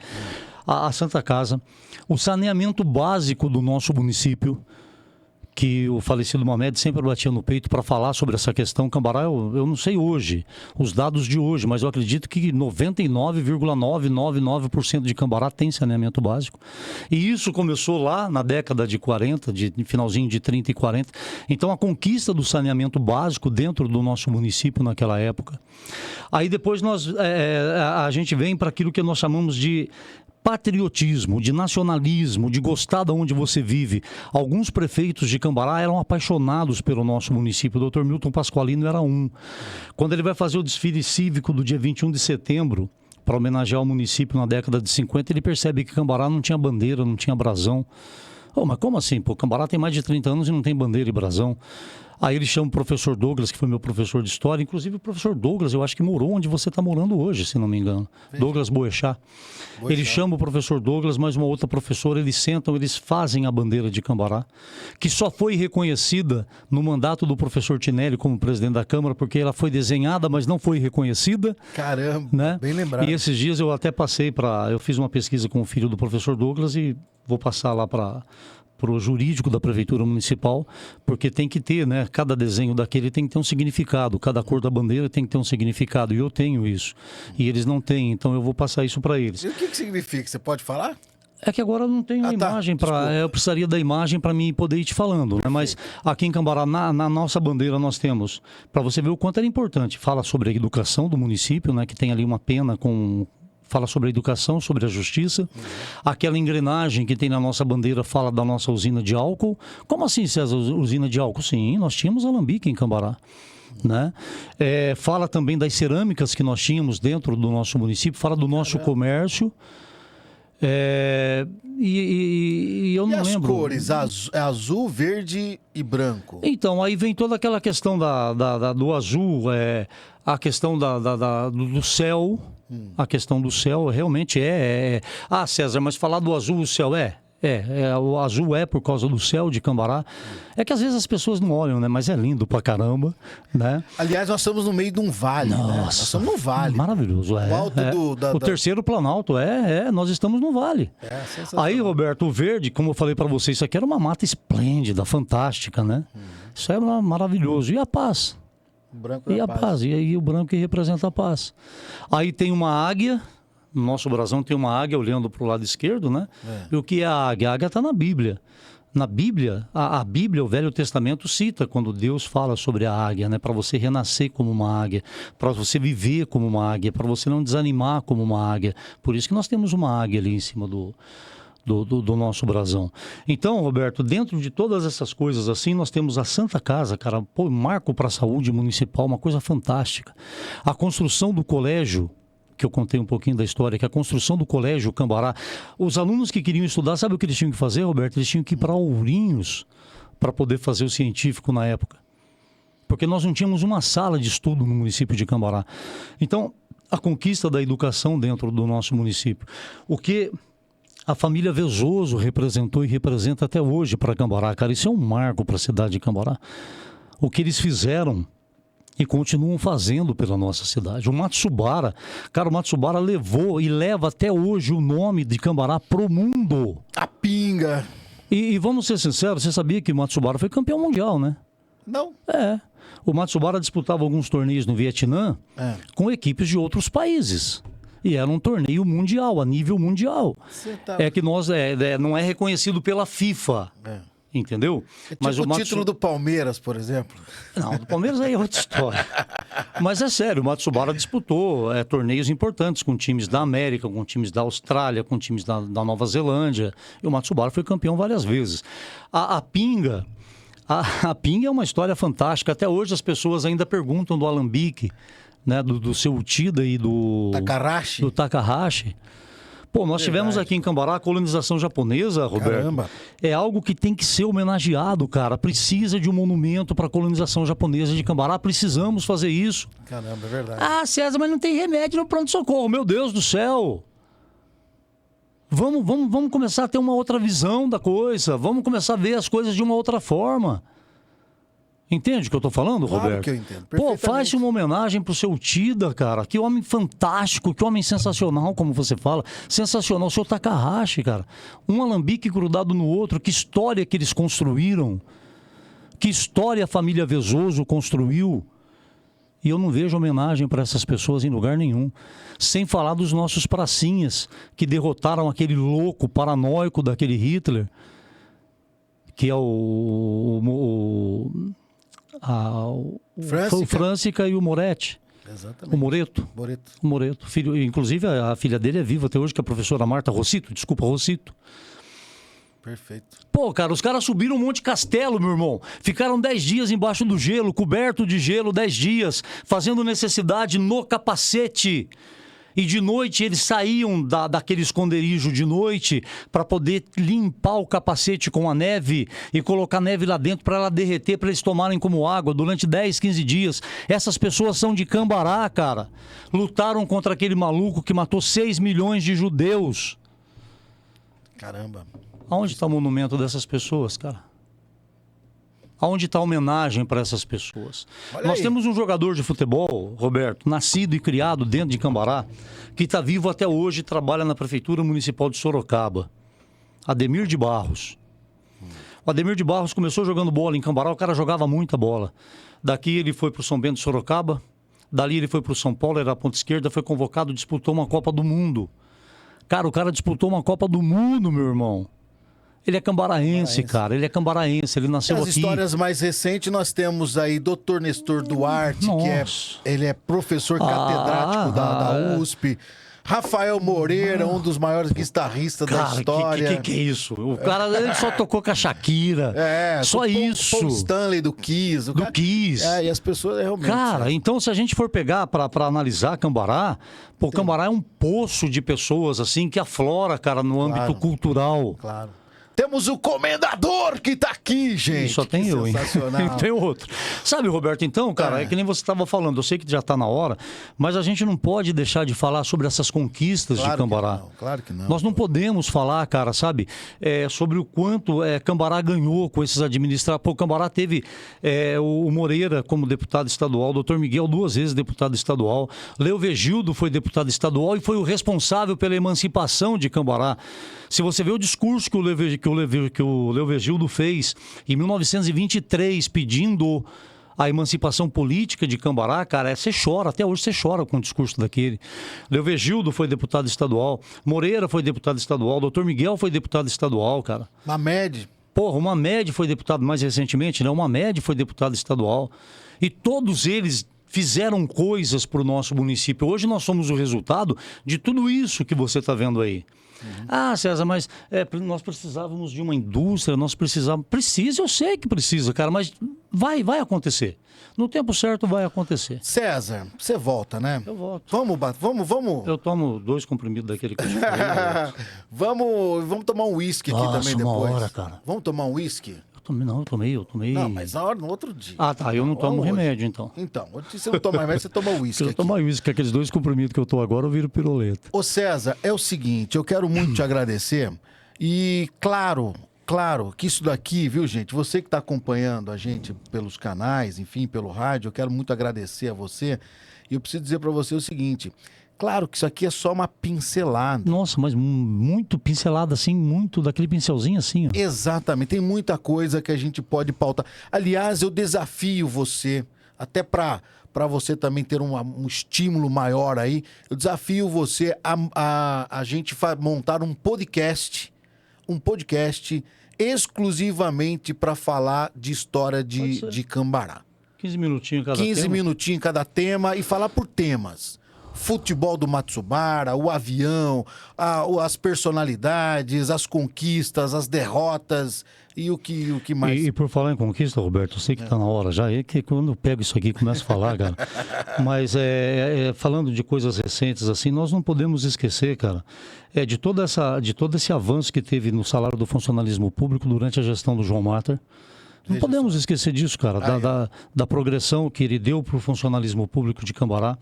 A Santa Casa, o saneamento básico do nosso município, que o falecido Mamed sempre batia no peito para falar sobre essa questão. Cambará, eu não sei hoje, os dados de hoje, mas eu acredito que 99,999% de Cambará tem saneamento básico. E isso começou lá na década de 40, de finalzinho de 30 e 40. Então, a conquista do saneamento básico dentro do nosso município naquela época. Aí depois a gente vem para aquilo que nós chamamos de patriotismo, de nacionalismo, de gostar de onde você vive. Alguns prefeitos de Cambará eram apaixonados pelo nosso município. O Dr. Milton Pasqualino era um. Quando ele vai fazer o desfile cívico do dia 21 de setembro, para homenagear o município na década de 50, ele percebe que Cambará não tinha bandeira, não tinha brasão. Mas como assim? Cambará tem mais de 30 anos e não tem bandeira e brasão. Aí ele chama o professor Douglas, que foi meu professor de história. Inclusive o professor Douglas, eu acho que morou onde você está morando hoje, se não me engano. Douglas Boechat. Ele chama o professor Douglas, mais uma outra professora, eles sentam, eles fazem a bandeira de Cambará, que só foi reconhecida no mandato do professor Tinelli como presidente da Câmara, porque ela foi desenhada, mas não foi reconhecida. Caramba, né? Bem lembrado. E esses dias eu até passei eu fiz uma pesquisa com o filho do professor Douglas e vou passar lá para o jurídico da Prefeitura Municipal, porque tem que ter, né? Cada desenho daquele tem que ter um significado, cada cor da bandeira tem que ter um significado, e eu tenho isso. E eles não têm, então eu vou passar isso para eles. E o que significa? Você pode falar? É que agora eu não tenho a imagem para. Eu precisaria da imagem para mim poder ir te falando, né? Mas aqui em Cambará, na nossa bandeira, nós temos, para você ver o quanto era importante, fala sobre a educação do município, né? Que tem ali uma pena com. Fala sobre a educação, sobre a justiça. Aquela engrenagem que tem na nossa bandeira fala da nossa usina de álcool. Como assim, César, usina de álcool? Sim, nós tínhamos alambique em Cambará. Né? Fala também das cerâmicas que nós tínhamos dentro do nosso município, fala do nosso comércio. E eu não lembro. E as cores? Azul, verde e branco. Então, aí vem toda aquela questão do azul, a questão do céu. A questão do céu realmente Ah, César, mas falar do azul, o céu o azul por causa do céu de Cambará. É que às vezes as pessoas não olham, né? Mas é lindo pra caramba, né? Aliás, nós estamos no meio de um vale, né? Nós estamos no vale. Maravilhoso, O alto o terceiro planalto, nós estamos no vale. Aí, Roberto, o verde, como eu falei pra você, isso aqui era uma mata esplêndida, fantástica, né? Isso era maravilhoso. E a paz? O branco e a paz. E aí o branco que representa a paz. Aí tem uma águia. No nosso brasão tem uma águia olhando para o lado esquerdo, né? E o que é a águia? A águia está na Bíblia. Na Bíblia, a Bíblia, o Velho Testamento cita quando Deus fala sobre a águia, né? Para você renascer como uma águia, para você viver como uma águia, para você não desanimar como uma águia. Por isso que nós temos uma águia ali em cima do nosso brasão. Então, Roberto, dentro de todas essas coisas assim, nós temos a Santa Casa, cara, marco para a saúde municipal, uma coisa fantástica. A construção do colégio, que eu contei um pouquinho da história, que a construção do Colégio Cambará, os alunos que queriam estudar, sabe o que eles tinham que fazer, Roberto? Eles tinham que ir para Ourinhos para poder fazer o científico na época. Porque nós não tínhamos uma sala de estudo no município de Cambará. Então, a conquista da educação dentro do nosso município. O que a família Vezoso representou e representa até hoje para Cambará, cara, isso é um marco para a cidade de Cambará. O que eles fizeram e continuam fazendo pela nossa cidade. O Matsubara, cara, o Matsubara levou e leva até hoje o nome de Cambará pro mundo. A pinga. E vamos ser sinceros, você sabia que o Matsubara foi campeão mundial, né? Não. O Matsubara disputava alguns torneios no Vietnã com equipes de outros países. E era um torneio mundial, a nível mundial. É que nós não é reconhecido pela FIFA. Entendeu? É tipo o título do Palmeiras, por exemplo. Não, do Palmeiras aí é outra história. Mas é sério, o Matsubara disputou torneios importantes com times da América, com times da Austrália, com times da Nova Zelândia. E o Matsubara foi campeão várias vezes. A Pinga... A Pinga é uma história fantástica. Até hoje as pessoas ainda perguntam do alambique, né, do seu Uchida e do Takahashi. Pô, nós tivemos aqui em Cambará a colonização japonesa, Roberto. Caramba. É algo que tem que ser homenageado, cara. Precisa de um monumento para a colonização japonesa de Cambará. Precisamos fazer isso. Caramba, é verdade. Ah, César, mas não tem remédio no pronto-socorro. Meu Deus do céu. Vamos começar a ter uma outra visão da coisa. Vamos começar a ver as coisas de uma outra forma. Entende o que eu tô falando, Claro Roberto? que eu entendo. Pô, faz uma homenagem pro seu Tida, cara. Que homem fantástico, que homem sensacional, como você fala. Sensacional. O seu Takahashi, cara. Um alambique grudado no outro. Que história que eles construíram. Que história a família Vezoso construiu. E eu não vejo homenagem para essas pessoas em lugar nenhum. Sem falar dos nossos pracinhas, que derrotaram aquele louco paranoico daquele Hitler, que é o Francica e o Moretti. Exatamente. O Moreto. O Moreto. Filho, inclusive, a filha dele é viva até hoje, que é a professora Marta Rossito. Rossito. Perfeito. Pô, cara, os caras subiram um Monte Castelo, meu irmão. Ficaram 10 dias embaixo do gelo, coberto de gelo, 10 dias, fazendo necessidade no capacete. E de noite eles saíam daquele esconderijo de noite para poder limpar o capacete com a neve e colocar neve lá dentro para ela derreter, para eles tomarem como água durante 10, 15 dias. Essas pessoas são de Cambará, cara. Lutaram contra aquele maluco que matou 6 milhões de judeus. Caramba. Aonde está o monumento dessas pessoas, cara? Aonde está a homenagem para essas pessoas? Nós temos um jogador de futebol, Roberto, nascido e criado dentro de Cambará, que está vivo até hoje e trabalha na Prefeitura Municipal de Sorocaba. Ademir de Barros. O Ademir de Barros começou jogando bola em Cambará, o cara jogava muita bola. Daqui ele foi para o São Bento de Sorocaba, dali ele foi para o São Paulo, era a ponta esquerda, foi convocado, disputou uma Copa do Mundo. Cara, o cara disputou uma Copa do Mundo, meu irmão. Ele é cambaraense, cara. Ele é cambaraense. Ele nasceu aqui. As histórias mais recentes, nós temos aí Dr. Nestor Duarte, ele é professor catedrático da USP. Rafael Moreira, um dos maiores guitarristas da história. Que é isso? O cara ele só tocou com a Shakira. Só isso. Paul Stanley do Kiss. Kiss. E as pessoas realmente... Cara, então se a gente for pegar para analisar Cambará, Cambará é um poço de pessoas assim que aflora, cara, no âmbito cultural. Claro. Temos o comendador que tá aqui, gente. Só tem eu, hein? Sensacional. Tem outro. Sabe, Roberto, então, cara, é que nem você estava falando. Eu sei que já tá na hora, mas a gente não pode deixar de falar sobre essas conquistas de Cambará. Claro que não. Nós não podemos falar, cara, sabe, sobre o quanto Cambará ganhou com esses administradores. Pô, Cambará teve o Moreira como deputado estadual, o doutor Miguel 2 vezes deputado estadual, Leovegildo foi deputado estadual e foi o responsável pela emancipação de Cambará. Se você vê o discurso que o Leovegildo fez em 1923 pedindo a emancipação política de Cambará, cara, você chora, até hoje você chora com o discurso daquele. Leovegildo foi deputado estadual, Moreira foi deputado estadual, doutor Miguel foi deputado estadual, cara. Mamed. Porra, o Mamed foi deputado mais recentemente, né? O Mamed foi deputado estadual. E todos eles fizeram coisas para o nosso município. Hoje nós somos o resultado de tudo isso que você está vendo aí. Ah, César, mas nós precisávamos de uma indústria, nós precisávamos... Precisa, eu sei que precisa, cara, mas vai acontecer. No tempo certo vai acontecer. César, você volta, né? Eu volto. Vamos. Eu tomo 2 comprimidos daquele que eu te falei. Vamos tomar um uísque aqui também depois. Uma hora, cara. Vamos tomar um uísque? Eu tomei. Não, mas na hora, no outro dia. Ah, tá, eu não tomo remédio, então. Então, hoje você não toma remédio, você toma uísque. Se eu tomar uísque, aqueles 2 comprimidos que eu tô agora, eu viro piroleta. Ô César, é o seguinte, eu quero muito te agradecer e claro que isso daqui, viu gente, você que está acompanhando a gente pelos canais, enfim, pelo rádio, eu quero muito agradecer a você e eu preciso dizer para você o seguinte... Claro que isso aqui é só uma pincelada. Nossa, mas muito pincelada assim, muito daquele pincelzinho assim, ó. Exatamente, tem muita coisa que a gente pode pautar. Aliás, eu desafio você, até para você também ter um estímulo maior aí, eu desafio você a gente montar um podcast exclusivamente para falar de história de Cambará. 15 minutinhos cada 15 tema. minutinhos cada tema e falar por temas. Futebol do Matsubara, o avião, as personalidades, as conquistas, as derrotas e o que mais. E por falar em conquista, Roberto, eu sei que tá na hora já, é que quando eu pego isso aqui começo a falar, cara. Mas falando de coisas recentes assim, nós não podemos esquecer, cara, de todo esse avanço que teve no salário do funcionalismo público durante a gestão do João Matter. Não podemos esquecer disso, cara, da progressão que ele deu para o funcionalismo público de Cambará.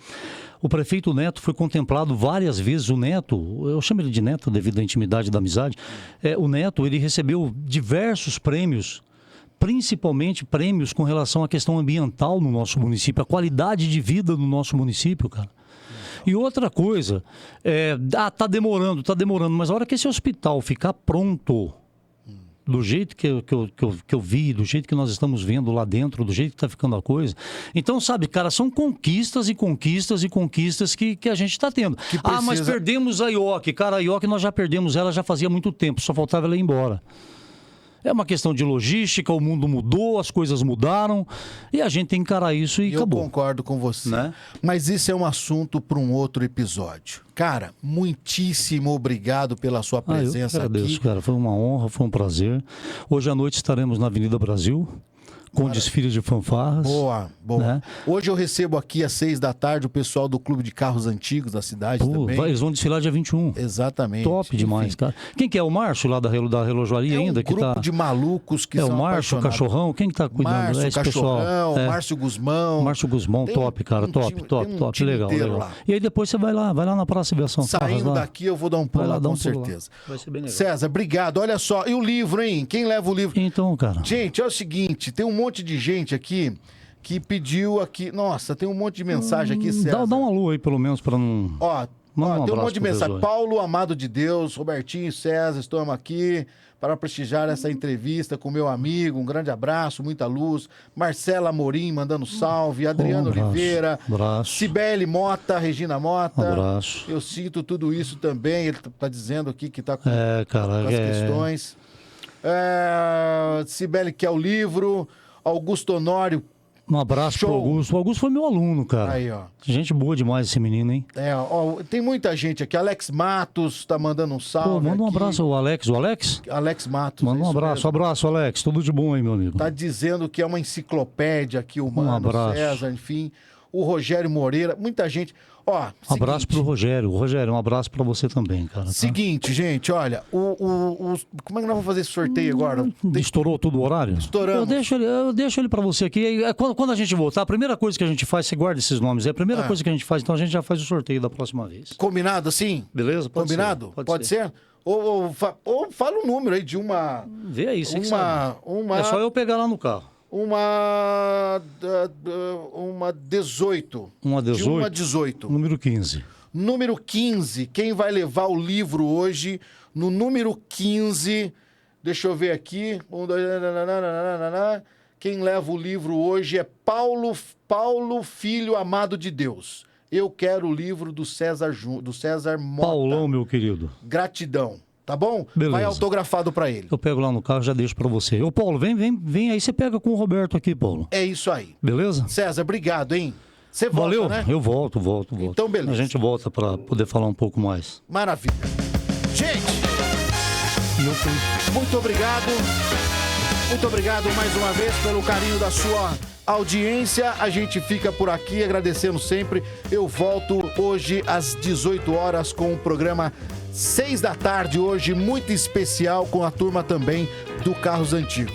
O prefeito Neto foi contemplado várias vezes. O Neto, eu chamo ele de Neto devido à intimidade da amizade, o Neto, ele recebeu diversos prêmios, principalmente prêmios com relação à questão ambiental no nosso município, a qualidade de vida no nosso município, cara. E outra coisa, tá demorando, mas a hora que esse hospital ficar pronto, do jeito que eu vi, do jeito que nós estamos vendo lá dentro, do jeito que está ficando a coisa. Então, sabe, cara, são conquistas e conquistas e conquistas que a gente está tendo. Mas perdemos a IOC. Cara, a IOC nós já perdemos ela já fazia muito tempo, só faltava ela ir embora. É uma questão de logística, o mundo mudou, as coisas mudaram e a gente tem que encarar isso e acabou. Eu concordo com você, né? Mas isso é um assunto para um outro episódio. Cara, muitíssimo obrigado pela sua presença eu agradeço, aqui. Cara, foi uma honra, foi um prazer. Hoje à noite estaremos na Avenida Brasil, com desfiles de fanfarras. Boa. Né? Hoje eu recebo aqui às 6h o pessoal do Clube de Carros Antigos da cidade também. Eles vão desfilar dia 21. Exatamente. Top demais, cara. Quem que é? O Márcio lá da relojoaria ainda? Um grupo de malucos que são o Márcio, o Cachorrão? Quem que tá cuidando? Márcio, esse Cachorrão, pessoal. Márcio Guzmão. Márcio Guzmão, top, cara. Top. Legal. E aí depois você vai lá na Praça Aviação. Saindo daqui eu vou dar um pulo lá, com certeza. Vai ser bem legal. César, obrigado. Olha só, e o livro, hein? Quem leva o livro? Então, cara. Gente, é o seguinte, tem um monte de gente aqui que pediu aqui. Nossa, tem um monte de mensagem aqui, César. Dá uma lua aí, pelo menos, para não. Tem um monte de mensagem. Paulo, amado de Deus, Robertinho, César, estamos aqui para prestigiar essa entrevista com meu amigo. Um grande abraço, muita luz. Marcela Amorim mandando salve. Adriano Oliveira. Abraço. Cibele Mota, Regina Mota. Abraço. Eu sinto tudo isso também. Ele está dizendo aqui que está com as questões. Cibele quer o livro. Augusto Honório. Um abraço pro Augusto. O Augusto foi meu aluno, cara. Aí, ó. Gente boa demais esse menino, hein? Tem muita gente aqui. Alex Matos tá mandando um salve. Manda um aqui. abraço ao Alex. O Alex? Alex Matos. Manda um abraço. Mesmo. Abraço, Alex. Tudo de bom aí, meu amigo. Tá dizendo que é uma enciclopédia aqui, o Mano, abraço. César, enfim. O Rogério Moreira, muita gente. Ó, abraço pro Rogério. Rogério, um abraço pra você também, cara. Tá? Seguinte, gente, olha, como é que nós vamos fazer esse sorteio agora? Estourou todo o horário? Estouramos. Eu deixo ele pra você aqui. Quando a gente voltar, a primeira coisa que a gente faz, você guarda esses nomes, é a primeira coisa que a gente faz, então a gente já faz o sorteio da próxima vez. Combinado assim? Beleza? Combinado? Pode ser? Ou fala um número aí de uma... Vê aí, você sabe. É só eu pegar lá no carro. Uma 18. Uma 18? De uma 18. Número 15. Número 15. Quem vai levar o livro hoje? No número 15. Deixa eu ver aqui. Quem leva o livro hoje é Paulo Filho Amado de Deus. Eu quero o livro do César Mota. Paulão, meu querido. Gratidão. Tá bom? Beleza. Vai autografado pra ele. Eu pego lá no carro, já deixo pra você. Ô, Paulo, vem aí, você pega com o Roberto aqui, Paulo. É isso aí. Beleza? César, obrigado, hein? Você volta, valeu, né? Eu volto. Então, beleza. A gente volta pra poder falar um pouco mais. Maravilha. Gente, muito obrigado. Muito obrigado mais uma vez pelo carinho da sua audiência. A gente fica por aqui agradecendo sempre. Eu volto hoje às 18 horas com o programa 6 da tarde, hoje muito especial com a turma também do Carros Antigos.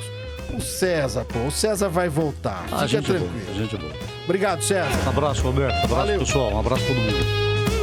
O César vai voltar. Fica tranquilo. A gente volta. Obrigado, César. Um abraço, Roberto. Um abraço, pessoal. Um abraço a todo mundo.